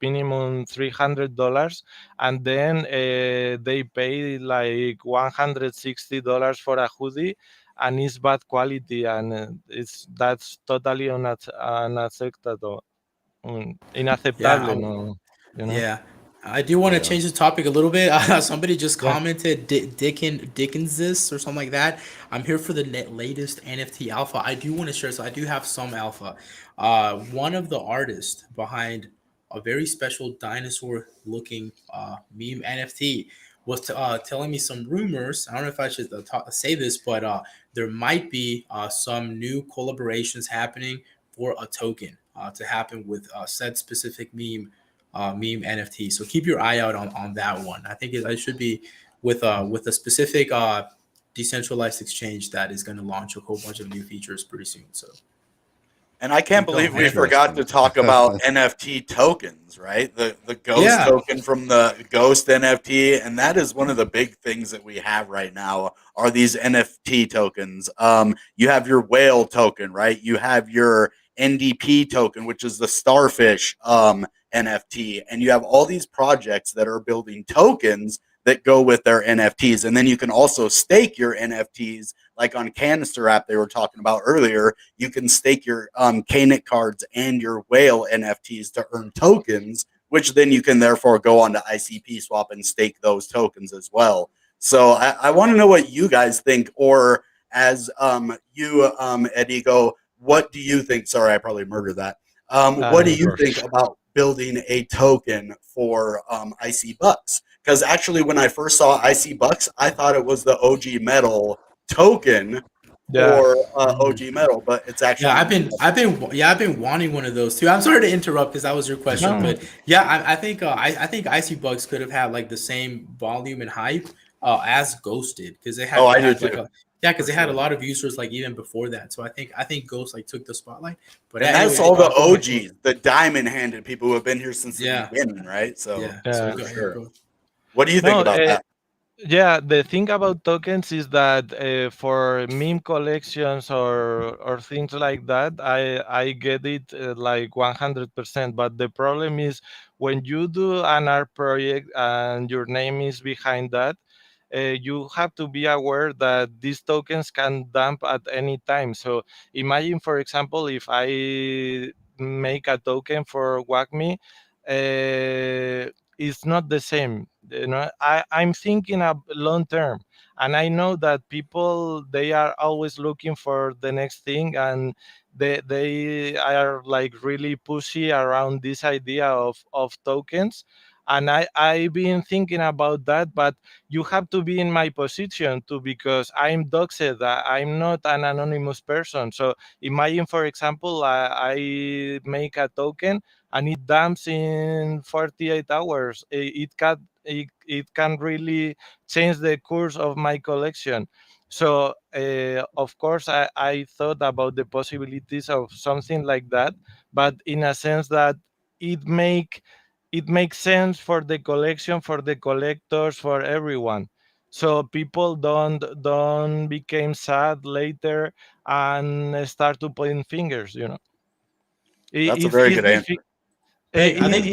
Speaker 1: minimum $300, and then they pay like $160 for a hoodie, and it's bad quality, and it's that's totally unacceptable,
Speaker 2: Yeah.
Speaker 1: inacceptable, no, you know.
Speaker 2: Yeah, I do want to
Speaker 4: Yeah.
Speaker 2: change the topic a little bit. Somebody just
Speaker 1: Yeah.
Speaker 2: commented Dickens this or something like that. I'm here for the latest NFT alpha. I do want to share, so I do have some alpha. One of the artists behind a very special dinosaur-looking meme NFT was telling me some rumors. I don't know if I should say this, but there might be some new collaborations happening for a token to happen with said specific meme NFT. So keep your eye out on that one. I think it should be with a specific decentralized exchange that is going to launch a whole bunch of new features pretty soon. So
Speaker 3: And I can't
Speaker 2: keep going.
Speaker 3: believe we forgot
Speaker 4: Interesting.
Speaker 3: to talk about NFT tokens, right? The Ghost
Speaker 2: Yeah,
Speaker 3: token from the Ghost NFT, and that is one of the big things that we have right now are these NFT tokens. You have your whale token, right? You have your NDP token, which is the starfish NFT, and you have all these projects that are building tokens that go with their NFTs, and then you can also stake your NFTs, like on Canister app they were talking about earlier. You can stake your Knick cards and your whale NFTs to earn tokens, which then you can therefore go on to ICP Swap and stake those tokens as well. So I want to know what you guys think, or as you, Egido, what do you think? Sorry, I probably murdered that. What do
Speaker 1: No
Speaker 3: you
Speaker 1: worries.
Speaker 3: think about building a token for IC Bucks? Because actually, when I first saw IC Bucks, I thought it was the OG Metal token
Speaker 1: Yeah.
Speaker 3: for
Speaker 2: Mhm.
Speaker 3: OG Metal, but it's
Speaker 2: Yeah.
Speaker 3: actually
Speaker 2: I've been wanting one of those too. I'm sorry to interrupt because that was your question,
Speaker 1: No.
Speaker 2: but yeah, I think Icy Bugs could have had like the same volume and hype as Ghosted because
Speaker 3: Oh, I
Speaker 2: it
Speaker 3: do
Speaker 2: had like
Speaker 3: too,
Speaker 2: a yeah because
Speaker 3: for
Speaker 2: they had a
Speaker 3: sure.
Speaker 2: lot of users like even before that. So I think Ghost like took the spotlight. But yeah,
Speaker 3: And that's
Speaker 2: anyway,
Speaker 3: all the
Speaker 2: go ahead, go.
Speaker 3: OGs, the diamond-handed people who have been here since the
Speaker 2: Yeah,
Speaker 3: beginning, right? So
Speaker 2: yeah. So
Speaker 1: Yeah.
Speaker 3: for
Speaker 2: go ahead,
Speaker 3: sure.
Speaker 2: go.
Speaker 3: What do you think
Speaker 1: No.
Speaker 3: about that?
Speaker 1: Yeah, the thing about tokens is that for meme collections or things like that, I get it like 100%. But the problem is when you do an art project and your name is behind that, you have to be aware that these tokens can dump at any time. So imagine, for example, if I make a token for WACME, it's not the same. I'm thinking of long term, and I know that people, they are always looking for the next thing, and they are like really pushy around this idea of tokens. And I've been thinking about that, but you have to be in my position too, because I'm doxed. I'm not an anonymous person. So imagine, for example, I make a token and it dumps in 48 hours. It can really change the course of my collection. So of course I thought about the possibilities of something like that, but in a sense that it make it makes sense for the collection, for the collectors, for everyone. So people don't become sad later and start to point fingers.
Speaker 3: That's a
Speaker 1: It's
Speaker 3: very
Speaker 1: it's
Speaker 3: good answer.
Speaker 1: difficult.
Speaker 2: Hey, I think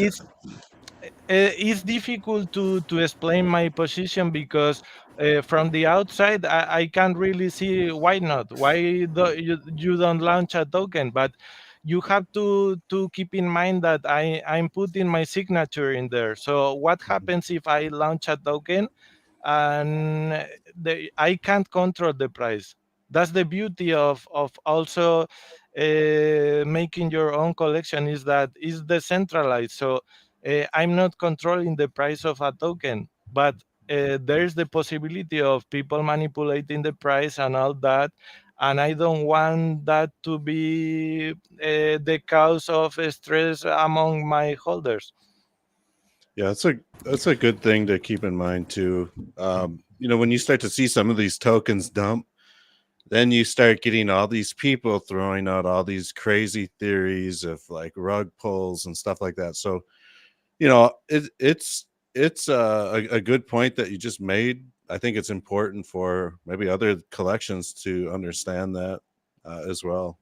Speaker 1: It's difficult to explain my position because from the outside I can't really see why not. Why you don't launch a token? But you have to keep in mind that I'm putting my signature in there. So what happens if I launch a token and I can't control the price? That's the beauty of also making your own collection, is that it's decentralized. So I'm not controlling the price of a token, but there's the possibility of people manipulating the price and all that. And I don't want that to be the cause of stress among my holders.
Speaker 4: Yeah, that's a good thing to keep in mind too. When you start to see some of these tokens dump, then you start getting all these people throwing out all these crazy theories of like rug pulls and stuff like that. So, it's a good point that you just made. I think it's important for maybe other collections to understand that as well.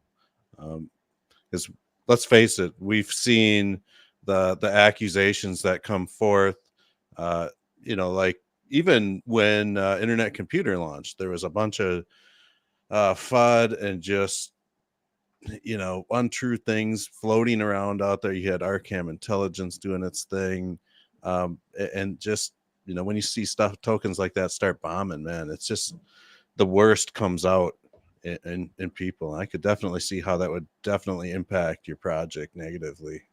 Speaker 4: Because let's face it, we've seen the accusations that come forth. Uh, like even when Internet Computer launched, there was a bunch of FUD and just untrue things floating around out there. You had Arkham Intelligence doing its thing, and just when you see stuff tokens like that start bombing, man, it's just the worst comes out in people. I could definitely see how that would definitely impact your project negatively,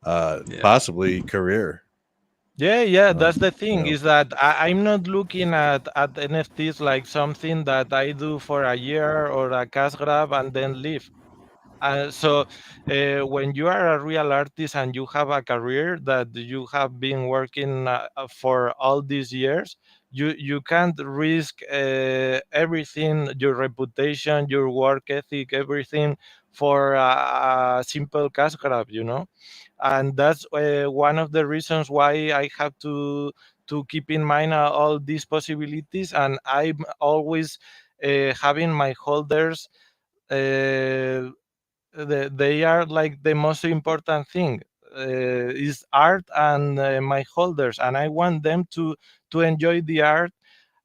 Speaker 2: yeah.
Speaker 4: possibly career.
Speaker 1: Yeah,
Speaker 4: Um,
Speaker 1: that's the
Speaker 4: you
Speaker 1: thing,
Speaker 4: know,
Speaker 1: is that I'm not looking at NFTs like something that I do for a year or a cash grab and then leave. So when you are a real artist and you have a career that you have been working for all these years, you can't risk everything, your reputation, your work ethic, everything for a simple cash grab. And that's one of the reasons why I have to keep in mind all these possibilities, and I'm always having my holders. They are like the most important thing, is art and my holders, and I want them to enjoy the art.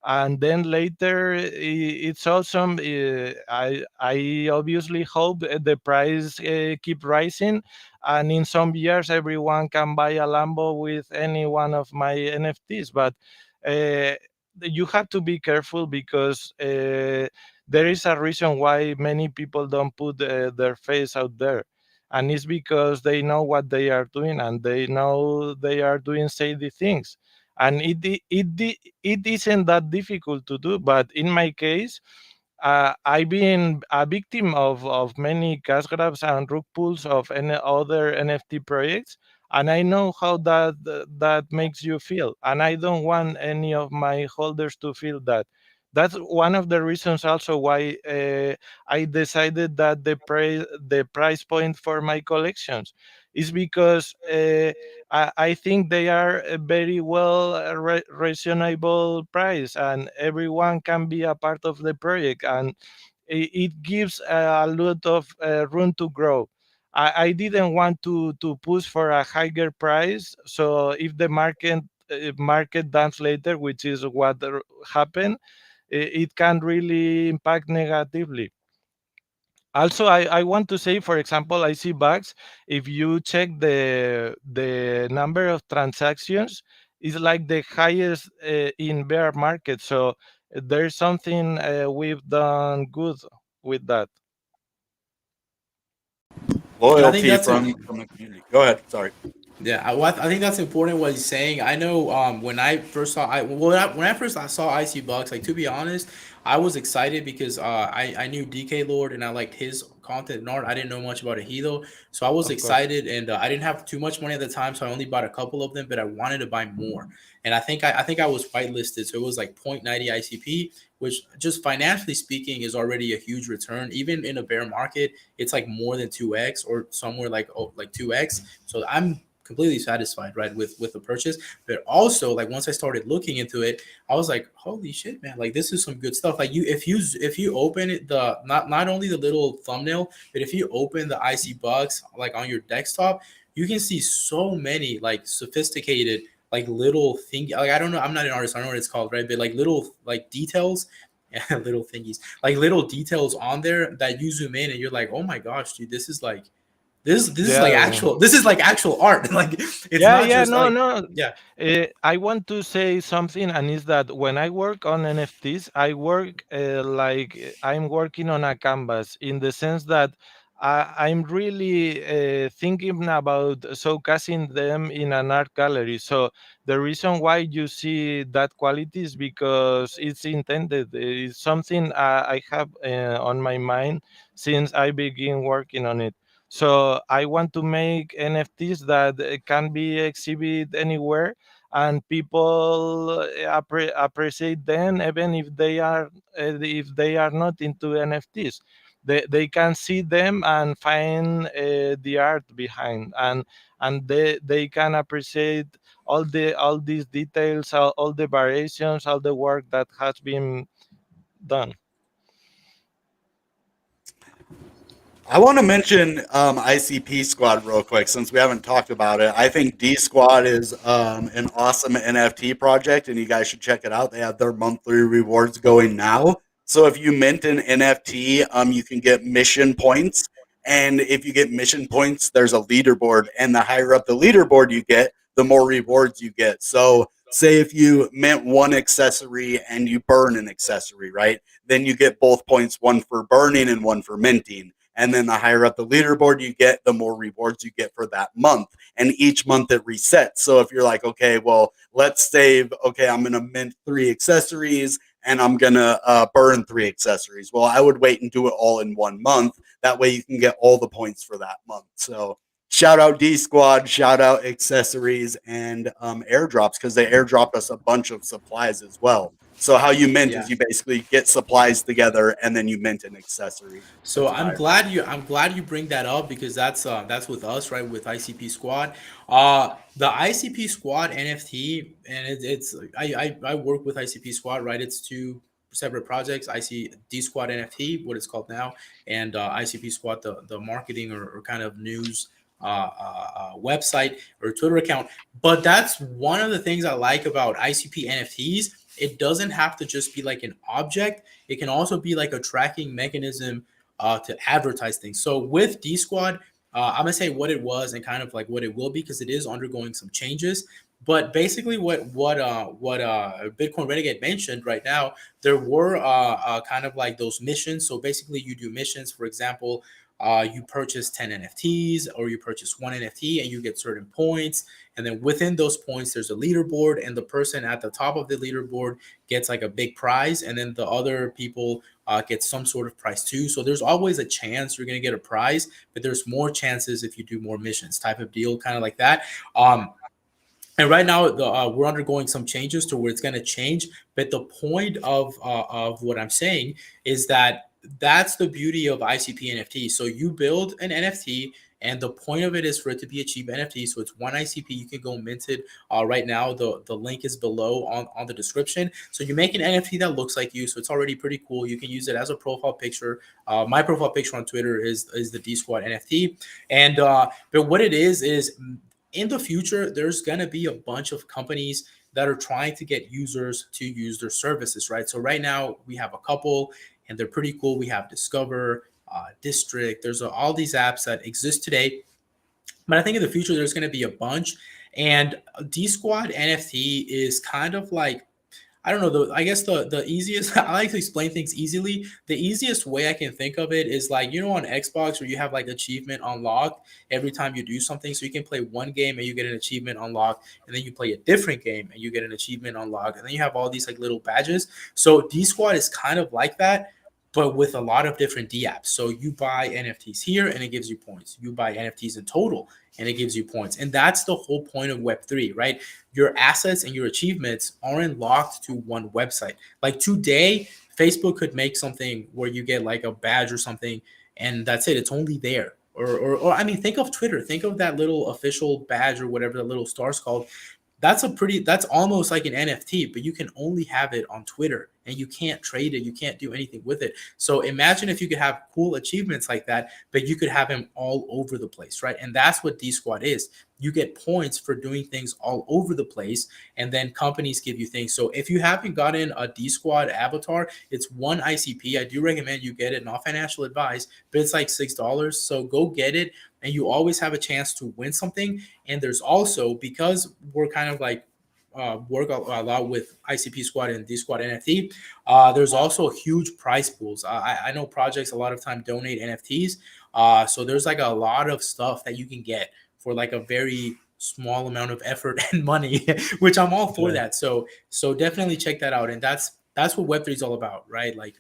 Speaker 1: And then later it's awesome. I obviously hope the price keep rising, and in some years everyone can buy a Lambo with any one of my NFTs. But uh, you have to be careful, because there is a reason why many people don't put their face out there, and it's because they know what they are doing, and they know they are doing shady things. And it isn't that difficult to do. But in my case, I've been a victim of many cash grabs and rug pulls of any other NFT projects, and I know how that makes you feel, and I don't want any of my holders to feel that. That's one of the reasons also why I decided that the price point for my collections is because I think they are a very well reasonable price, and everyone can be a part of the project, and it gives a lot of room to grow. I didn't want to push for a higher price, so if the market dumps later, which is what happened, it can really impact negatively. Also, I want to say, for example, I see bugs. If you check the number of transactions, is like the highest in bear market. So there's something we've done good with that.
Speaker 2: I think
Speaker 3: Loyalty
Speaker 2: that's a,
Speaker 3: from the community. Go ahead. Sorry.
Speaker 2: Yeah, I think that's important what he's saying. I know when I first saw when I first saw Icy Bucks, like to be honest, I was excited because I knew DK Lord and I liked his content and art. I didn't know much about Egido, so I was
Speaker 1: Of course.
Speaker 2: excited and I didn't have too much money at the time, so I only bought a couple of them, but I wanted to buy more. And I think I was whitelisted, so it was like 0.90 ICP, which just financially speaking is already a huge return. Even in a bear market, it's like more than 2x or somewhere like 2x. So I'm completely satisfied, right, with the purchase. But also, like once I started looking into it, I was like, holy shit, man, like this is some good stuff. Like if you open it, the not only the little thumbnail, but if you open the IC Bucks like on your desktop, you can see so many like sophisticated like little thing, like I don't know, I'm not an artist, I don't know what it's called, right, but like little like details, little thingies, like little details on there that you zoom in and you're like, oh my gosh, dude, this is like
Speaker 1: Yeah.
Speaker 2: this is like actual art. Like it's
Speaker 1: Yeah,
Speaker 2: not
Speaker 1: yeah,
Speaker 2: just
Speaker 1: no,
Speaker 2: like,
Speaker 1: no.
Speaker 2: yeah,
Speaker 1: I want to say something, and is that when I work on NFTs, I work I'm working on a canvas in the sense that I'm really thinking about showcasing them in an art gallery. So the reason why you see that quality is because it's intended. It's something I have on my mind since I begin working on it. So I want to make NFTs that can be exhibited anywhere, and people appreciate them even if they are not into NFTs. They can see them and find the art behind, and they can appreciate all these details, all the variations, all the work that has been done.
Speaker 3: I want to mention ICP Squad real quick since we haven't talked about it. I think D Squad is an awesome NFT project, and you guys should check it out. They have their monthly rewards going now. So if you mint an NFT, you can get mission points, and if you get mission points, there's a leaderboard, and the higher up the leaderboard you get, the more rewards you get. So say if you mint one accessory and you burn an accessory, right? Then you get both points, one for burning and one for minting, and then the higher up the leaderboard you get, the more rewards you get for that month. And each month it resets. So if you're like, okay, well, let's save, okay, I'm going to mint 3 accessories and I'm going to burn 3 accessories. Well, I would wait and do it all in 1 month. That way you can get all the points for that month. So shout out D Squad, shout out accessories and airdrops, because they airdropped us a bunch of supplies as well. So how you mint
Speaker 2: yeah.
Speaker 3: is you basically get supplies together and then you mint an accessory
Speaker 2: So
Speaker 3: that's fire.
Speaker 2: I'm glad you bring that up because that's with us, right, with ICP Squad. The ICP Squad NFT, and it's I work with ICP Squad, right? It's two separate projects. IC D Squad NFT, what it's called now, and ICP Squad, the marketing or kind of news website or Twitter account. But that's one of the things I like about ICP NFTs. It doesn't have to just be like an object. It can also be like a tracking mechanism to advertise things. So with D Squad, I'm gonna say what it was and kind of like what it will be because it is undergoing some changes. But basically, what Bitcoin Renegade mentioned right now, there were kind of like those missions. So basically, you do missions. For example, you purchase 10 NFTs or you purchase one NFT and you get certain points. And then within those points, there's a leaderboard, and the person at the top of the leaderboard gets like a big prize, and then the other people get some sort of prize too. So there's always a chance you're going to get a prize, but there's more chances if you do more missions, type of deal, kind of like that. And right now, we're undergoing some changes to where it's going to change. But the point of what I'm saying is that that's the beauty of ICP NFT. So you build an NFT, and the point of it is for it to be a cheap NFT. So it's one ICP. You can go mint it right now. The link is below on the description. So you make an NFT that looks like you. So it's already pretty cool. You can use it as a profile picture. My profile picture on Twitter is the D Squad NFT. And but what it is in the future, there's going to be a bunch of companies that are trying to get users to use their services, right? So right now we have a couple and they're pretty cool. We have Discover, District. There's all these apps that exist today, but I think in the future there's going to be a bunch. And DSquad NFT is kind of like, I don't know. I guess the easiest. I like to explain things easily. The easiest way I can think of it is like, on Xbox where you have like achievement unlocked every time you do something. So you can play one game and you get an achievement unlocked, and then you play a different game and you get an achievement unlocked, and then you have all these like little badges. So D Squad is kind of like that, but with a lot of different D apps. So you buy NFTs here and it gives you points. You buy NFTs in total and it gives you points. And that's the whole point of Web3, right? Your assets and your achievements aren't locked to one website. Like today, Facebook could make something where you get like a badge or something, and that's it. It's only there. Or I mean, think of Twitter. Think of that little official badge or whatever the little star's called. That's almost like an NFT, but you can only have it on Twitter and you can't trade it. You can't do anything with it. So imagine if you could have cool achievements like that, but you could have them all over the place, right? And that's what D Squad is. You get points for doing things all over the place, and then companies give you things. So if you haven't gotten a D Squad avatar, it's one ICP. I do recommend you get it, not financial advice, but it's like $6. So go get it, and you always have a chance to win something. And there's also, because we're kind of like work a lot with ICP Squad and D Squad NFT, there's also huge prize pools. I know projects a lot of time donate NFTs. So there's like a lot of stuff that you can get for like a very small amount of effort and money, which I'm all for that. So definitely check that out. And that's what Web3 is all about, right? Like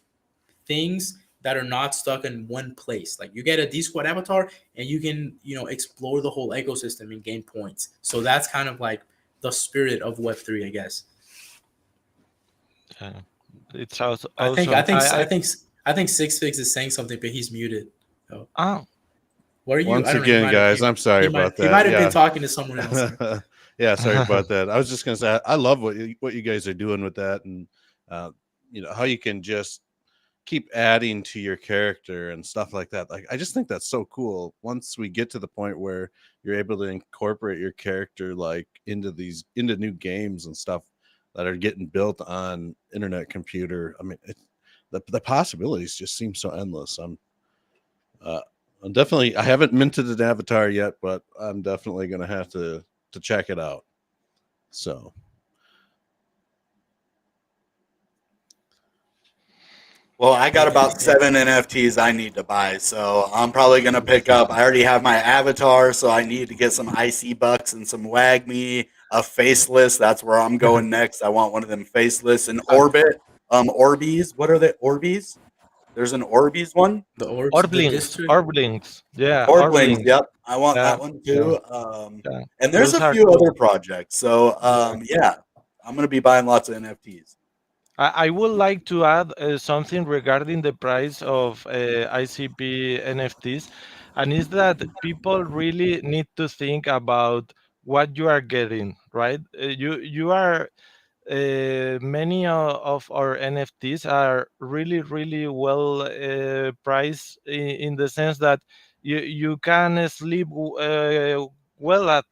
Speaker 2: things that are not stuck in one place. Like you get a D Squad avatar and you can, explore the whole ecosystem and gain points. So that's kind of like the spirit of Web3, I guess.
Speaker 1: Yeah. It's also
Speaker 2: I think
Speaker 1: awesome.
Speaker 2: I think I think I think Sixfigs is saying something, but he's muted. Oh.
Speaker 1: Ah,
Speaker 2: What are you?
Speaker 4: Once
Speaker 2: I don't know.
Speaker 4: again, guys, I'm sorry about
Speaker 2: He might
Speaker 4: that.
Speaker 2: have been
Speaker 4: Yeah.
Speaker 2: talking to someone else.
Speaker 4: Yeah, sorry about that. I was just gonna say I love what you guys are doing with that, and how you can just keep adding to your character and stuff like that. Like I just think that's so cool. Once we get to the point where you're able to incorporate your character like into new games and stuff that are getting built on internet computer. I mean, the possibilities just seem so endless. I'm definitely, I haven't minted an avatar yet, but I'm definitely gonna have to check it out. So
Speaker 3: Well, I got about 7 NFTs I need to buy, so I'm probably gonna pick up. I already have my avatar, so I need to get some IC bucks and some WAGMI, a faceless. That's where I'm going next. I want one of them faceless and Orbit. Orbeez. What are they? Orbeez? There's an Orbeez one.
Speaker 2: The orbs, the
Speaker 1: Orblinks,
Speaker 2: district.
Speaker 1: Orblinks. Yeah,
Speaker 3: Orblings.
Speaker 1: Orblinks.
Speaker 3: Yep, I want
Speaker 1: Yeah,
Speaker 3: that one
Speaker 1: yeah,
Speaker 3: too.
Speaker 1: yeah.
Speaker 3: And there's
Speaker 1: Those
Speaker 3: a
Speaker 1: are
Speaker 3: few
Speaker 1: cool.
Speaker 3: other projects. So yeah, I'm gonna be buying lots of NFTs.
Speaker 1: I would like to add something regarding the price of ICP NFTs, and is that people really need to think about what you are getting, right? You are many of our NFTs are really, really well priced in the sense that you can sleep well at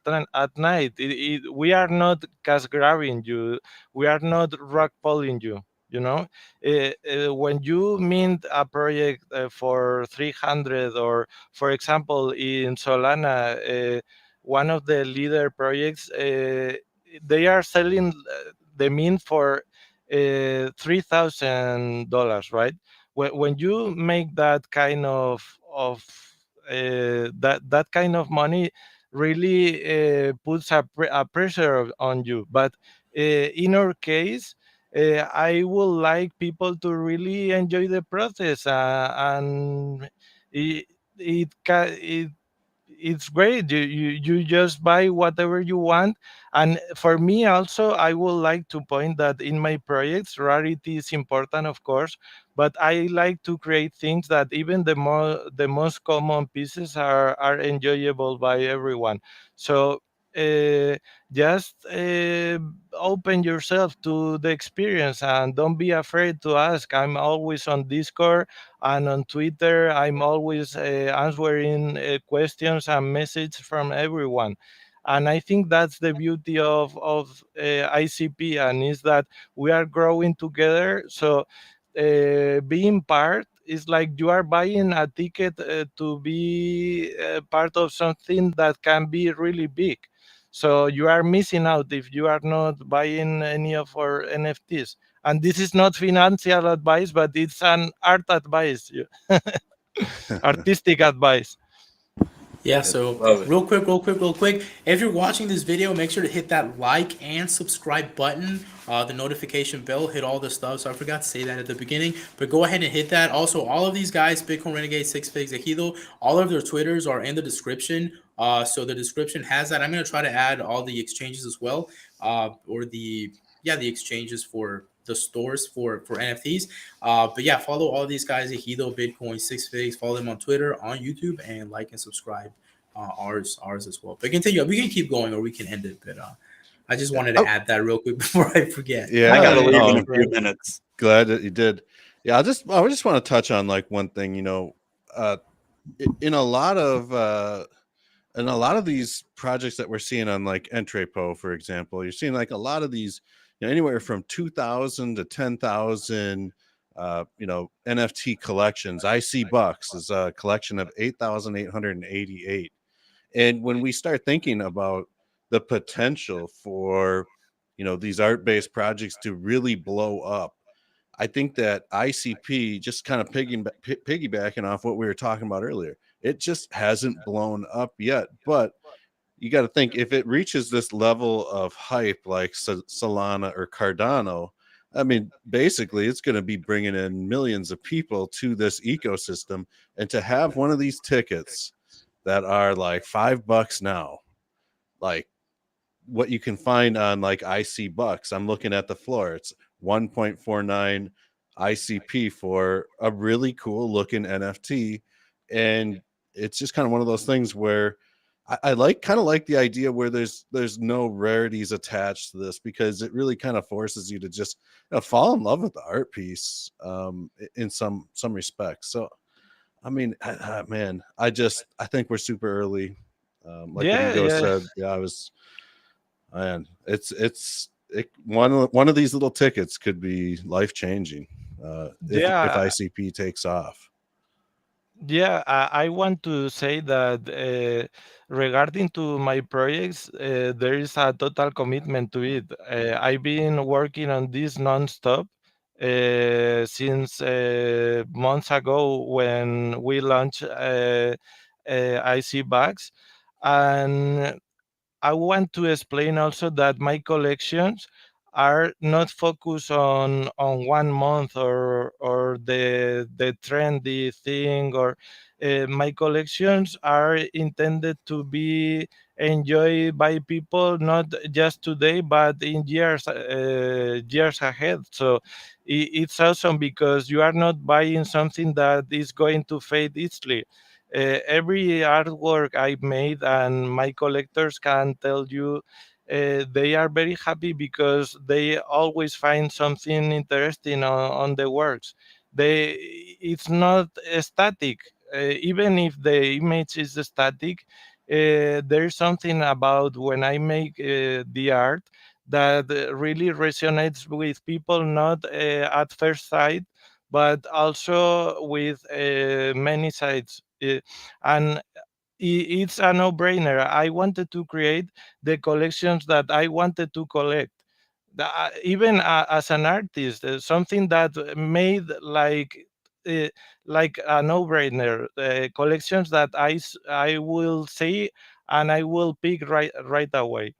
Speaker 1: night. We are not cash grabbing you. We are not rug pulling you. You know, when you mint a project for 300, or for example in Solana, one of the leader projects, they are selling the mint for $3,000, right? When you make that kind of that kind of money, really puts a pressure on you. But in our case, I would like people to really enjoy the process, and it it's great. You just buy whatever you want. And for me also, I would like to point that in my projects rarity is important, of course, but I like to create things that even the most common pieces are enjoyable by everyone. So just open yourself to the experience and don't be afraid to ask. I'm always on Discord and on Twitter. I'm always answering questions and messages from everyone. And I think that's the beauty of ICP, and is that we are growing together. So being part it's like you are buying a ticket to be part of something that can be really big. So you are missing out if you are not buying any of our NFTs. And this is not financial advice, but it's an art advice, artistic advice.
Speaker 2: Yeah,
Speaker 4: Yeah,
Speaker 2: so
Speaker 3: Love it.
Speaker 2: real quick. If you're watching this video, make sure to hit that like and subscribe button, the notification bell, hit all the stuff. So I forgot to say that at the beginning, but go ahead and hit that. Also, all of these guys, Bitcoin Renegade, Sixfigs, Egido, all of their Twitters are in the description. So the description has that. I'm gonna try to add all the exchanges as well, or the exchanges for the stores for NFTs. But yeah, follow all these guys: Egido, Bitcoin, Sixfigs. Follow them on Twitter, on YouTube, and like and subscribe ours as well. But continue. We can keep going, or we can end it. But I just wanted to
Speaker 4: Oh,
Speaker 2: add that real quick before I forget.
Speaker 3: I got to
Speaker 4: yeah.
Speaker 3: leave in
Speaker 4: No,
Speaker 3: a few minutes.
Speaker 4: glad that you did. Yeah, I just want to touch on like one thing. Uh, in a lot of these projects that we're seeing on like Entrepot, for example, you're seeing like a lot of these, anywhere from 2,000 to 10,000, NFT collections. IC Bucks is a collection of 8,888. And when we start thinking about the potential for, these art-based projects to really blow up, I think that ICP, just kind of piggybacking off what we were talking about earlier, it just hasn't blown up yet. But you got to think, if it reaches this level of hype like Solana or Cardano, I mean, basically, it's going to be bringing in millions of people to this ecosystem. And to have one of these tickets that are like $5 now, like what you can find on like IC Bucks. I'm looking at the floor. It's 1.49 ICP for a really cool looking NFT. And it's just kind of one of those things where I like kind of like the idea where there's no rarities attached to this, because it really kind of forces you to just fall in love with the art piece in some respects. So I mean, man, I think we're super early. Like what
Speaker 1: Yeah,
Speaker 4: Ego
Speaker 1: yeah,
Speaker 4: said, yeah, one of these little tickets could be life changing if
Speaker 1: yeah.
Speaker 4: ICP takes off.
Speaker 1: Yeah, I want to say that regarding to my projects, there is a total commitment to it. I've been working on this non-stop since months ago when we launched IC Bags, and I want to explain also that my collections are not focused on 1 month or the trendy thing, or my collections are intended to be enjoyed by people not just today but in years ahead. So it's awesome because you are not buying something that is going to fade easily. Every artwork I made, and my collectors can tell you, they are very happy because they always find something interesting on the works. It's not static. Even if the image is static, there's something about when I make the art that really resonates with people, not at first sight, but also with many sides. And it's a no-brainer. I wanted to create the collections that I wanted to collect. Even as an artist, something that made uh, like a no-brainer. Collections that I will see and I will pick right away.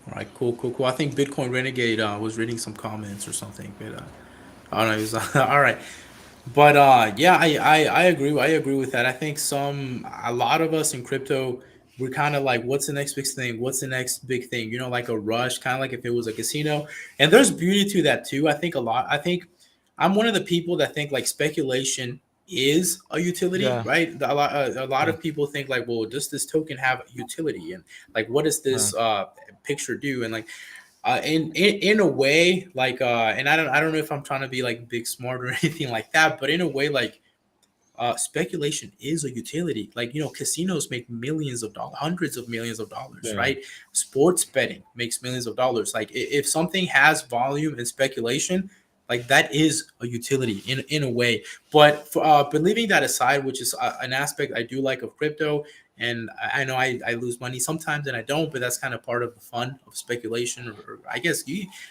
Speaker 2: All right, cool. I think Bitcoin Renegade was reading some comments or something, but I don't know. He was, all right. But yeah, I agree. I agree with that. I think a lot of us in crypto, we're kind of like, what's the next big thing? What's the next big thing? Like a rush, kind of like if it was a casino. And there's beauty to that too. I think I'm one of the people that think like speculation is a utility,
Speaker 1: Yeah,
Speaker 2: right? A lot
Speaker 1: yeah,
Speaker 2: of people think like, well, does this token have utility? And like, what does
Speaker 1: yeah,
Speaker 2: this picture do? And like, in a way, like and I don't know if I'm trying to be like big smart or anything like that, but in a way, like speculation is a utility. Like, casinos make millions of dollars, hundreds of millions of dollars,
Speaker 1: Yeah.
Speaker 2: right? Sports betting makes millions of dollars. Like, if something has volume and speculation, like that is a utility in a way. But leaving that aside, which is an aspect I do like of crypto, and I know I lose money sometimes and I don't, but that's kind of part of the fun of speculation, or I guess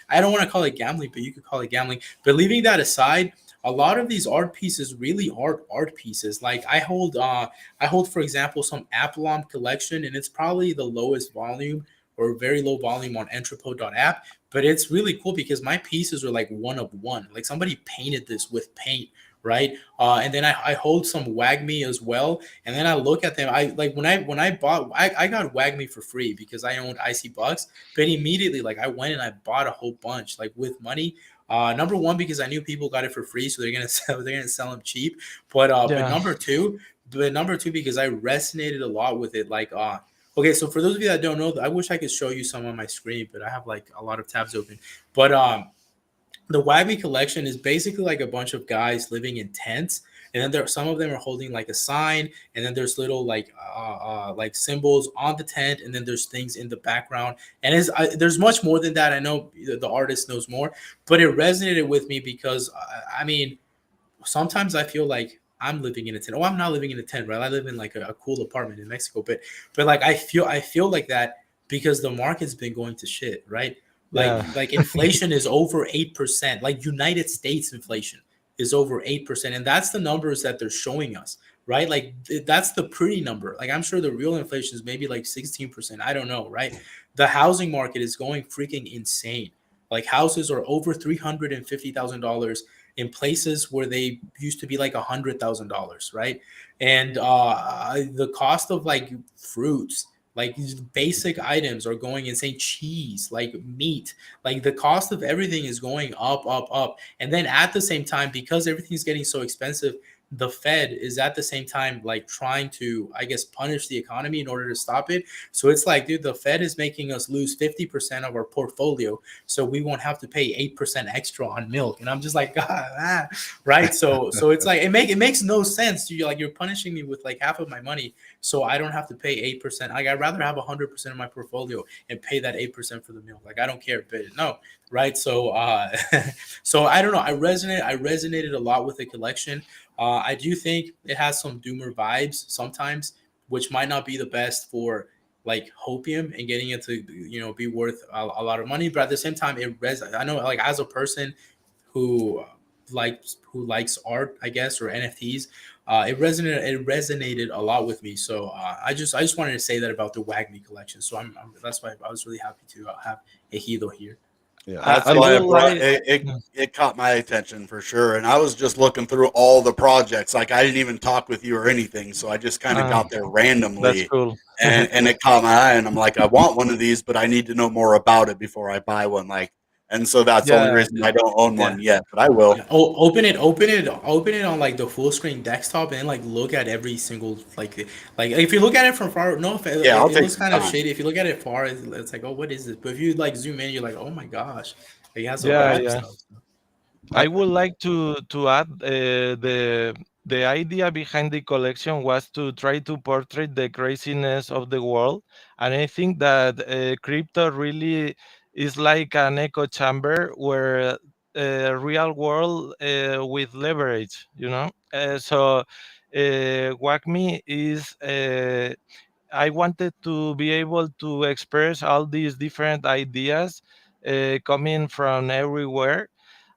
Speaker 2: I don't want to call it gambling, but you could call it gambling. But leaving that aside, a lot of these art pieces really are art pieces. Like, I hold, for example, some Aplom collection, and it's probably the lowest volume or very low volume on entrepot.app, but it's really cool because my pieces are like one of one. Like, somebody painted this with paint, right? And then I hold some Wagme as well, and then I look at them. I like when I bought, I got Wagme for free because I owned IC Bucks, but immediately, like, I went and I bought a whole bunch, like, with money. Number one, because I knew people got it for free, so they're gonna sell them cheap. But
Speaker 1: Yeah.
Speaker 2: number two, because I resonated a lot with it. Like, okay, so for those of you that don't know, I wish I could show you some on my screen, but I have like a lot of tabs open. But the Wagme collection is basically like a bunch of guys living in tents, and then some of them are holding like a sign, and then there's little like symbols on the tent, and then there's things in the background, and there's much more than that. I know the artist knows more, but it resonated with me because I mean, sometimes I feel like I'm living in a tent. Oh, I'm not living in a tent, right? I live in like a cool apartment in Mexico, but like I feel like that because the market's been going to shit, right? Like
Speaker 1: Yeah.
Speaker 2: like inflation is over 8%. Like, United States inflation is over 8%, and that's the numbers that they're showing us, right? Like, that's the pretty number. Like, I'm sure the real inflation is maybe like 16%. I don't know, right? The housing market is going freaking insane. Like, houses are over $350,000 in places where they used to be like $100,000, right? And the cost of like fruits, like these basic items, are going insane. Cheese, like meat, like the cost of everything is going up, up, up. And then at the same time, because everything's getting so expensive, the Fed is at the same time like trying to, I guess, punish the economy in order to stop it. So it's like, dude, the Fed is making us lose 50% of our portfolio, so we won't have to pay 8% extra on milk. And I'm just like, God, right? So it's like it makes no sense. You're punishing me with like half of my money, so I don't have to pay 8%. Like, I'd rather have 100% of my portfolio and pay that 8% for the milk. Like, I don't care, but no, right? So so I don't know. I resonated a lot with the collection. I do think it has some doomer vibes sometimes, which might not be the best for like hopium and getting it to be worth a lot of money. But at the same time, I know, like, as a person who likes art, I guess, or NFTs, it resonated a lot with me. So I just wanted to say that about the Wagme collection. So that's why I was really happy to have Egido here.
Speaker 4: Yeah.
Speaker 3: That's
Speaker 1: I
Speaker 3: why I
Speaker 1: would
Speaker 3: brought
Speaker 1: like.
Speaker 3: it, it caught my attention for sure. And I was just looking through all the projects. Like, I didn't even talk with you or anything. So I just kind of
Speaker 1: Uh,
Speaker 3: got there
Speaker 1: that's
Speaker 3: randomly,
Speaker 1: cool.
Speaker 3: and it caught my eye. And I'm like, I want one of these, but I need to know more about it before I buy one. Like, and so that's the only
Speaker 1: Yeah.
Speaker 3: reason I don't own
Speaker 2: Yeah.
Speaker 3: one yet, but I will.
Speaker 2: Yeah. Oh, open it on like the full screen desktop, and like look at every single like if you look at it from far, no,
Speaker 3: Yeah, I'll
Speaker 2: it
Speaker 3: take
Speaker 2: looks
Speaker 3: some
Speaker 2: kind of
Speaker 3: time.
Speaker 2: shady. If you look at it far, it's like, oh, what is this? But if you like zoom in, you're like, oh my gosh, like, it has a
Speaker 1: Yeah.
Speaker 2: lot of
Speaker 1: Yeah.
Speaker 2: stuff.
Speaker 1: I would like to add the idea behind the collection was to try to portray the craziness of the world, and I think that crypto really is like an echo chamber where real world with leverage, you know. WACME is. I wanted to be able to express all these different ideas coming from everywhere.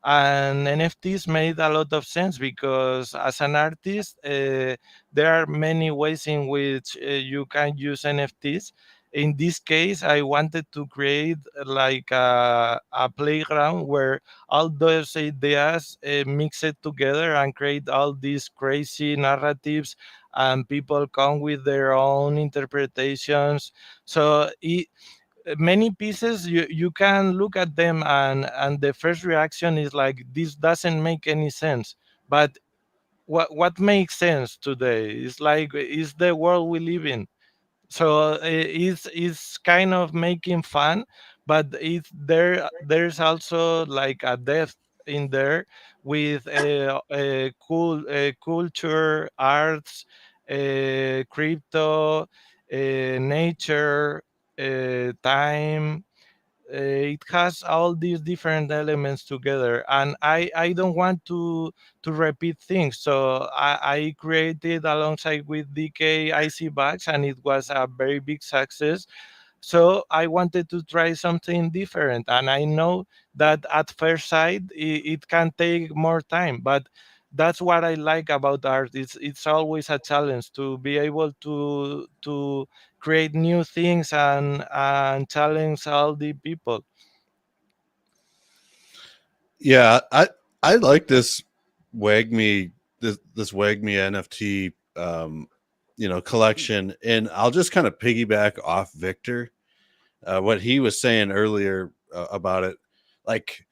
Speaker 1: And NFTs made a lot of sense because, as an artist, there are many ways in which you can use NFTs. In this case, I wanted to create like a playground where all those ideas mix it together and create all these crazy narratives, and people come with their own interpretations. So many pieces, you can look at them, and the first reaction is like, this doesn't make any sense. But what makes sense today is like, is the world we live in. So it's kind of making fun, but there's also like a depth in there with cool culture, arts, crypto, nature, time. It has all these different elements together, and I don't want to repeat things, so I created alongside with DK IC bags, and it was a very big success. So I wanted to try something different, and I know that at first sight it can take more time, but that's what I like about art. It's always a challenge to be able to create new things and challenge all the people.
Speaker 4: Yeah, I like this Wagme this Wagme NFT collection, and I'll just kind of piggyback off Victor what he was saying earlier about it. Like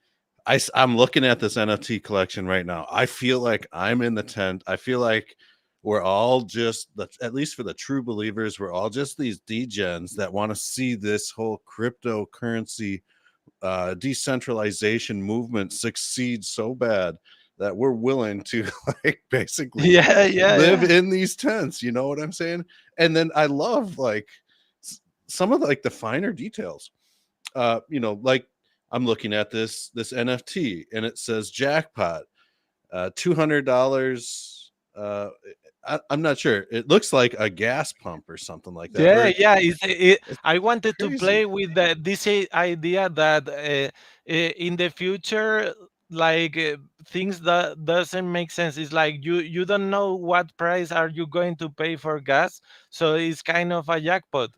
Speaker 4: I'm looking at this NFT collection right now. I feel like I'm in the tent. I feel like we're all just at least for the true believers, we're all just these degens that want to see this whole cryptocurrency decentralization movement succeed so bad that we're willing to like basically
Speaker 1: Yeah, yeah,
Speaker 4: live
Speaker 1: yeah.
Speaker 4: in these tents. You know what I'm saying? And then I love like some of like the finer details. Like I'm looking at this NFT and it says jackpot, $200. I'm not sure. It looks like a gas pump or something like that.
Speaker 1: Yeah,
Speaker 4: Or
Speaker 1: yeah.
Speaker 4: it's
Speaker 1: I wanted to
Speaker 4: crazy.
Speaker 1: play with this idea that in the future, like things that doesn't make sense. It's like you don't know what price are you going to pay for gas, so it's kind of a jackpot.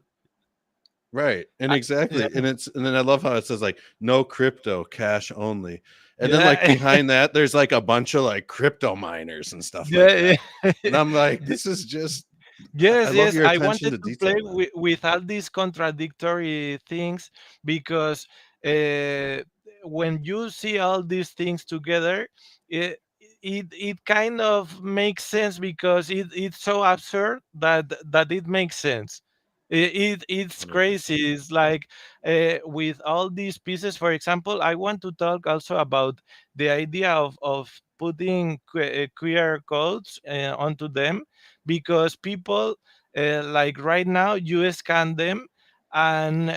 Speaker 4: Right. And
Speaker 1: Uh, yeah,
Speaker 4: exactly. And then I love how it says like no crypto, cash only. And then like
Speaker 1: yeah,
Speaker 4: behind that, there's like a bunch of like crypto miners and stuff like
Speaker 1: yeah,
Speaker 4: that. And I'm like, this is just I
Speaker 1: yes,
Speaker 4: love
Speaker 1: yes.
Speaker 4: your
Speaker 1: I
Speaker 4: attention
Speaker 1: wanted
Speaker 4: to
Speaker 1: to play
Speaker 4: detail, man.
Speaker 1: with all these contradictory things because uh, when you see all these things together, it kind of makes sense because it's so absurd that it makes sense. It's crazy.
Speaker 4: 100%.
Speaker 1: It's like with all these pieces. For example, I want to talk also about the idea of putting QR codes onto them because people like right now you scan them and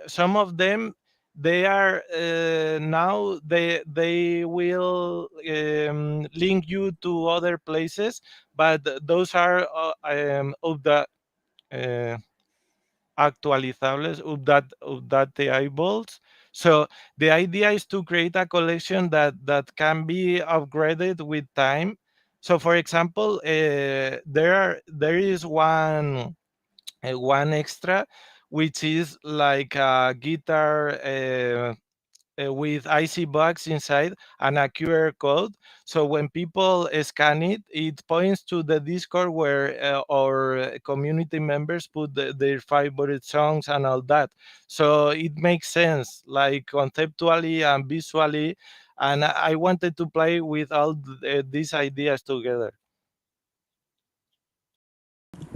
Speaker 1: some of them they are now they will link you to other places, but those are of the uh, actualizables, updateables. So the idea is to create a collection that can be upgraded with time. So for example, there is one extra which is like a guitar with IC box inside and a QR code. So when people scan it, it points to the Discord where our community members put their favorite songs and all that. So it makes sense, like conceptually and visually. And I wanted to play with all these ideas together.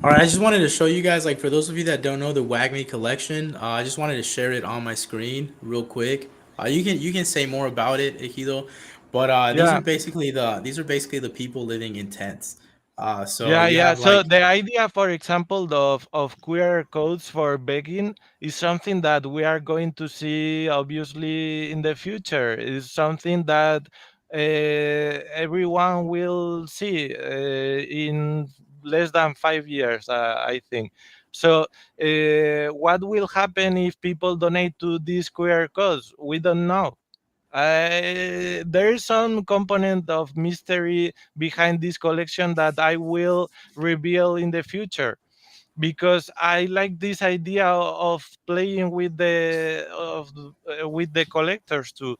Speaker 2: All right, I just wanted to show you guys, like for those of you that don't know the Wagme collection, I just wanted to share it on my screen real quick. You can say more about it, Egido, but
Speaker 1: Yeah.
Speaker 2: these are basically the people living in tents. So
Speaker 1: Yeah,
Speaker 2: you
Speaker 1: yeah.
Speaker 2: have
Speaker 1: So
Speaker 2: like
Speaker 1: the idea, for example, of QR codes for begging is something that we are going to see obviously in the future. Is something that everyone will see in less than 5 years, I think. So, what will happen if people donate to these QR codes? We don't know. There is some component of mystery behind this collection that I will reveal in the future because I like this idea of playing with the collectors to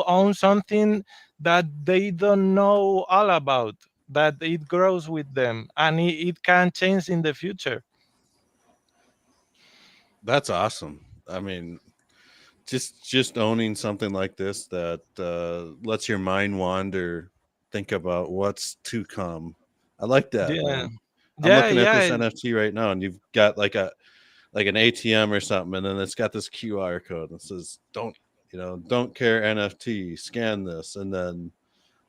Speaker 1: own something that they don't know all about, that it grows with them and it can change in the future.
Speaker 4: That's awesome. I mean, just owning something like this that lets your mind wander, think about what's to come. I like that,
Speaker 1: Yeah,
Speaker 4: man. I'm
Speaker 1: yeah,
Speaker 4: looking at this
Speaker 1: yeah.
Speaker 4: NFT right now, and you've got like an ATM or something, and then it's got this QR code that says don't care NFT, scan this, and then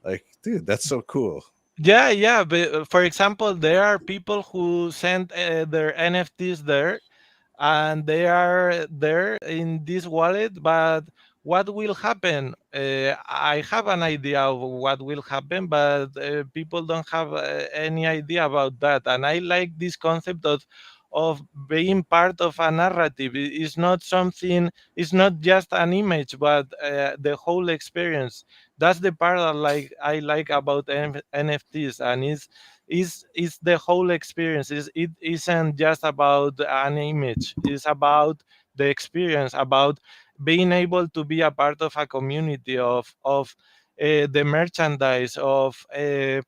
Speaker 4: like, dude, that's so cool.
Speaker 1: Yeah. But for example, there are people who send their NFTs there, and they are there in this wallet. But what will happen? I have an idea of what will happen, but people don't have any idea about that. And I like this concept of being part of a narrative. It's not something. It's not just an image, but the whole experience. That's the part I like about NFTs, and is the whole experience. It isn't just about an image. It's about the experience, about being able to be a part of a community of the merchandise of uh,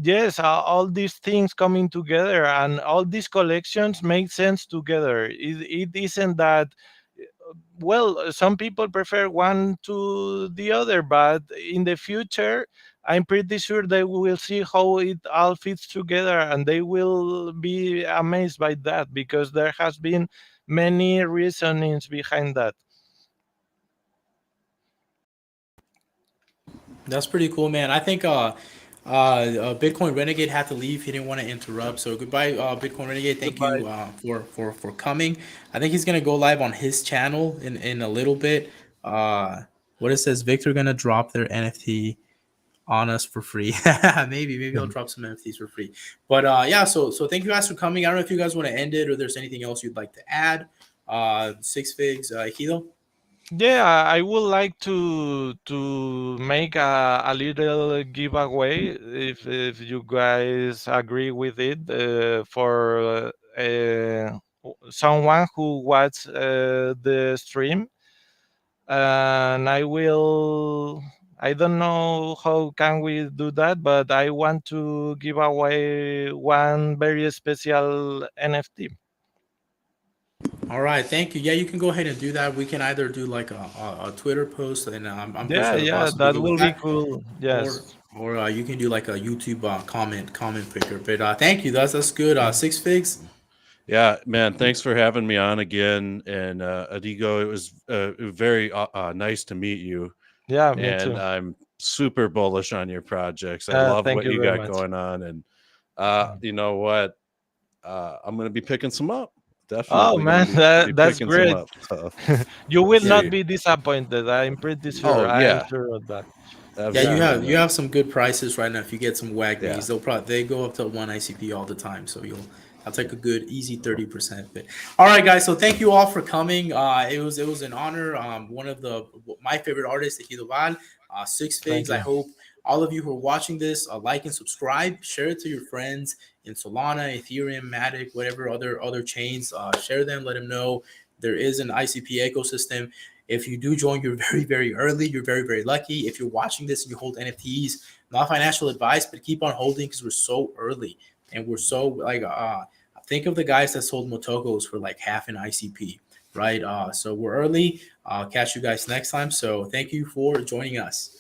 Speaker 1: yes, all these things coming together, and all these collections make sense together. It isn't that well, some people prefer one to the other, but in the future, I'm pretty sure they will see how it all fits together, and they will be amazed by that because there has been many reasonings behind that.
Speaker 2: That's pretty cool, man. I think Bitcoin Renegade had to leave. He didn't want to interrupt. So goodbye, Bitcoin Renegade. Thank
Speaker 1: Goodbye.
Speaker 2: you for coming. I think he's gonna go live on his channel in a little bit. Uh, what it says, Victor gonna drop their NFT on us for free. Maybe I'll drop some NFTs for free. But yeah, so thank you guys for coming. I don't know if you guys want to end it or there's anything else you'd like to add. Sixfigs, Egido.
Speaker 1: Yeah, I would like to make a little giveaway if you guys agree with it for someone who watched the stream, and I don't know how can we do that, but I want to give away one very special NFT.
Speaker 2: All right, thank you. Yeah, you can go ahead and do that. We can either do like a Twitter post, and I'm pretty
Speaker 1: Yeah,
Speaker 2: sure the
Speaker 1: yeah,
Speaker 2: boss will be
Speaker 1: that
Speaker 2: good with
Speaker 1: will be
Speaker 2: that,
Speaker 1: cool.
Speaker 2: or
Speaker 1: Yes.
Speaker 2: you can do like a YouTube comment picker. But thank you. That's good. Six Figs.
Speaker 4: Yeah, man, thanks for having me on again. And Adigo, it was very nice to meet you.
Speaker 1: Yeah, me
Speaker 4: And
Speaker 1: too.
Speaker 4: I'm super bullish on your projects. I love
Speaker 1: Thank
Speaker 4: what
Speaker 1: you
Speaker 4: you
Speaker 1: very
Speaker 4: got
Speaker 1: much.
Speaker 4: going on. And you know what? I'm going to be picking some up.
Speaker 1: Oh
Speaker 4: Definitely going
Speaker 1: man,
Speaker 4: to be
Speaker 1: that's
Speaker 4: picking some
Speaker 1: great.
Speaker 4: up. So
Speaker 1: You
Speaker 4: we'll
Speaker 1: will
Speaker 2: Yeah,
Speaker 1: not
Speaker 4: see.
Speaker 1: be disappointed. I'm pretty sure.
Speaker 4: Oh,
Speaker 1: I am
Speaker 4: yeah,
Speaker 1: sure of that.
Speaker 2: yeah. You
Speaker 4: absolutely,
Speaker 1: Yeah.
Speaker 2: have
Speaker 4: man.
Speaker 2: some good prices right now. If you get some WAG
Speaker 4: Yeah.
Speaker 2: minis, they go up to one ICP all the time. So I'll take a good easy 30%. But all right, guys. So thank you all for coming. It was an honor. One of my favorite artists, Egido Val, Six
Speaker 1: Thank
Speaker 2: Figs. I
Speaker 1: you.
Speaker 2: hope all of you who are watching this like and subscribe, share it to your friends in Solana, Ethereum, Matic, whatever other chains. Share them. Let them know there is an ICP ecosystem. If you do join, you're very early. You're very lucky. If you're watching this and you hold NFTs, not financial advice, but keep on holding because we're so early and we're so like think of the guys that sold Motokos for like half an ICP, right? So we're early. Catch you guys next time. So thank you for joining us.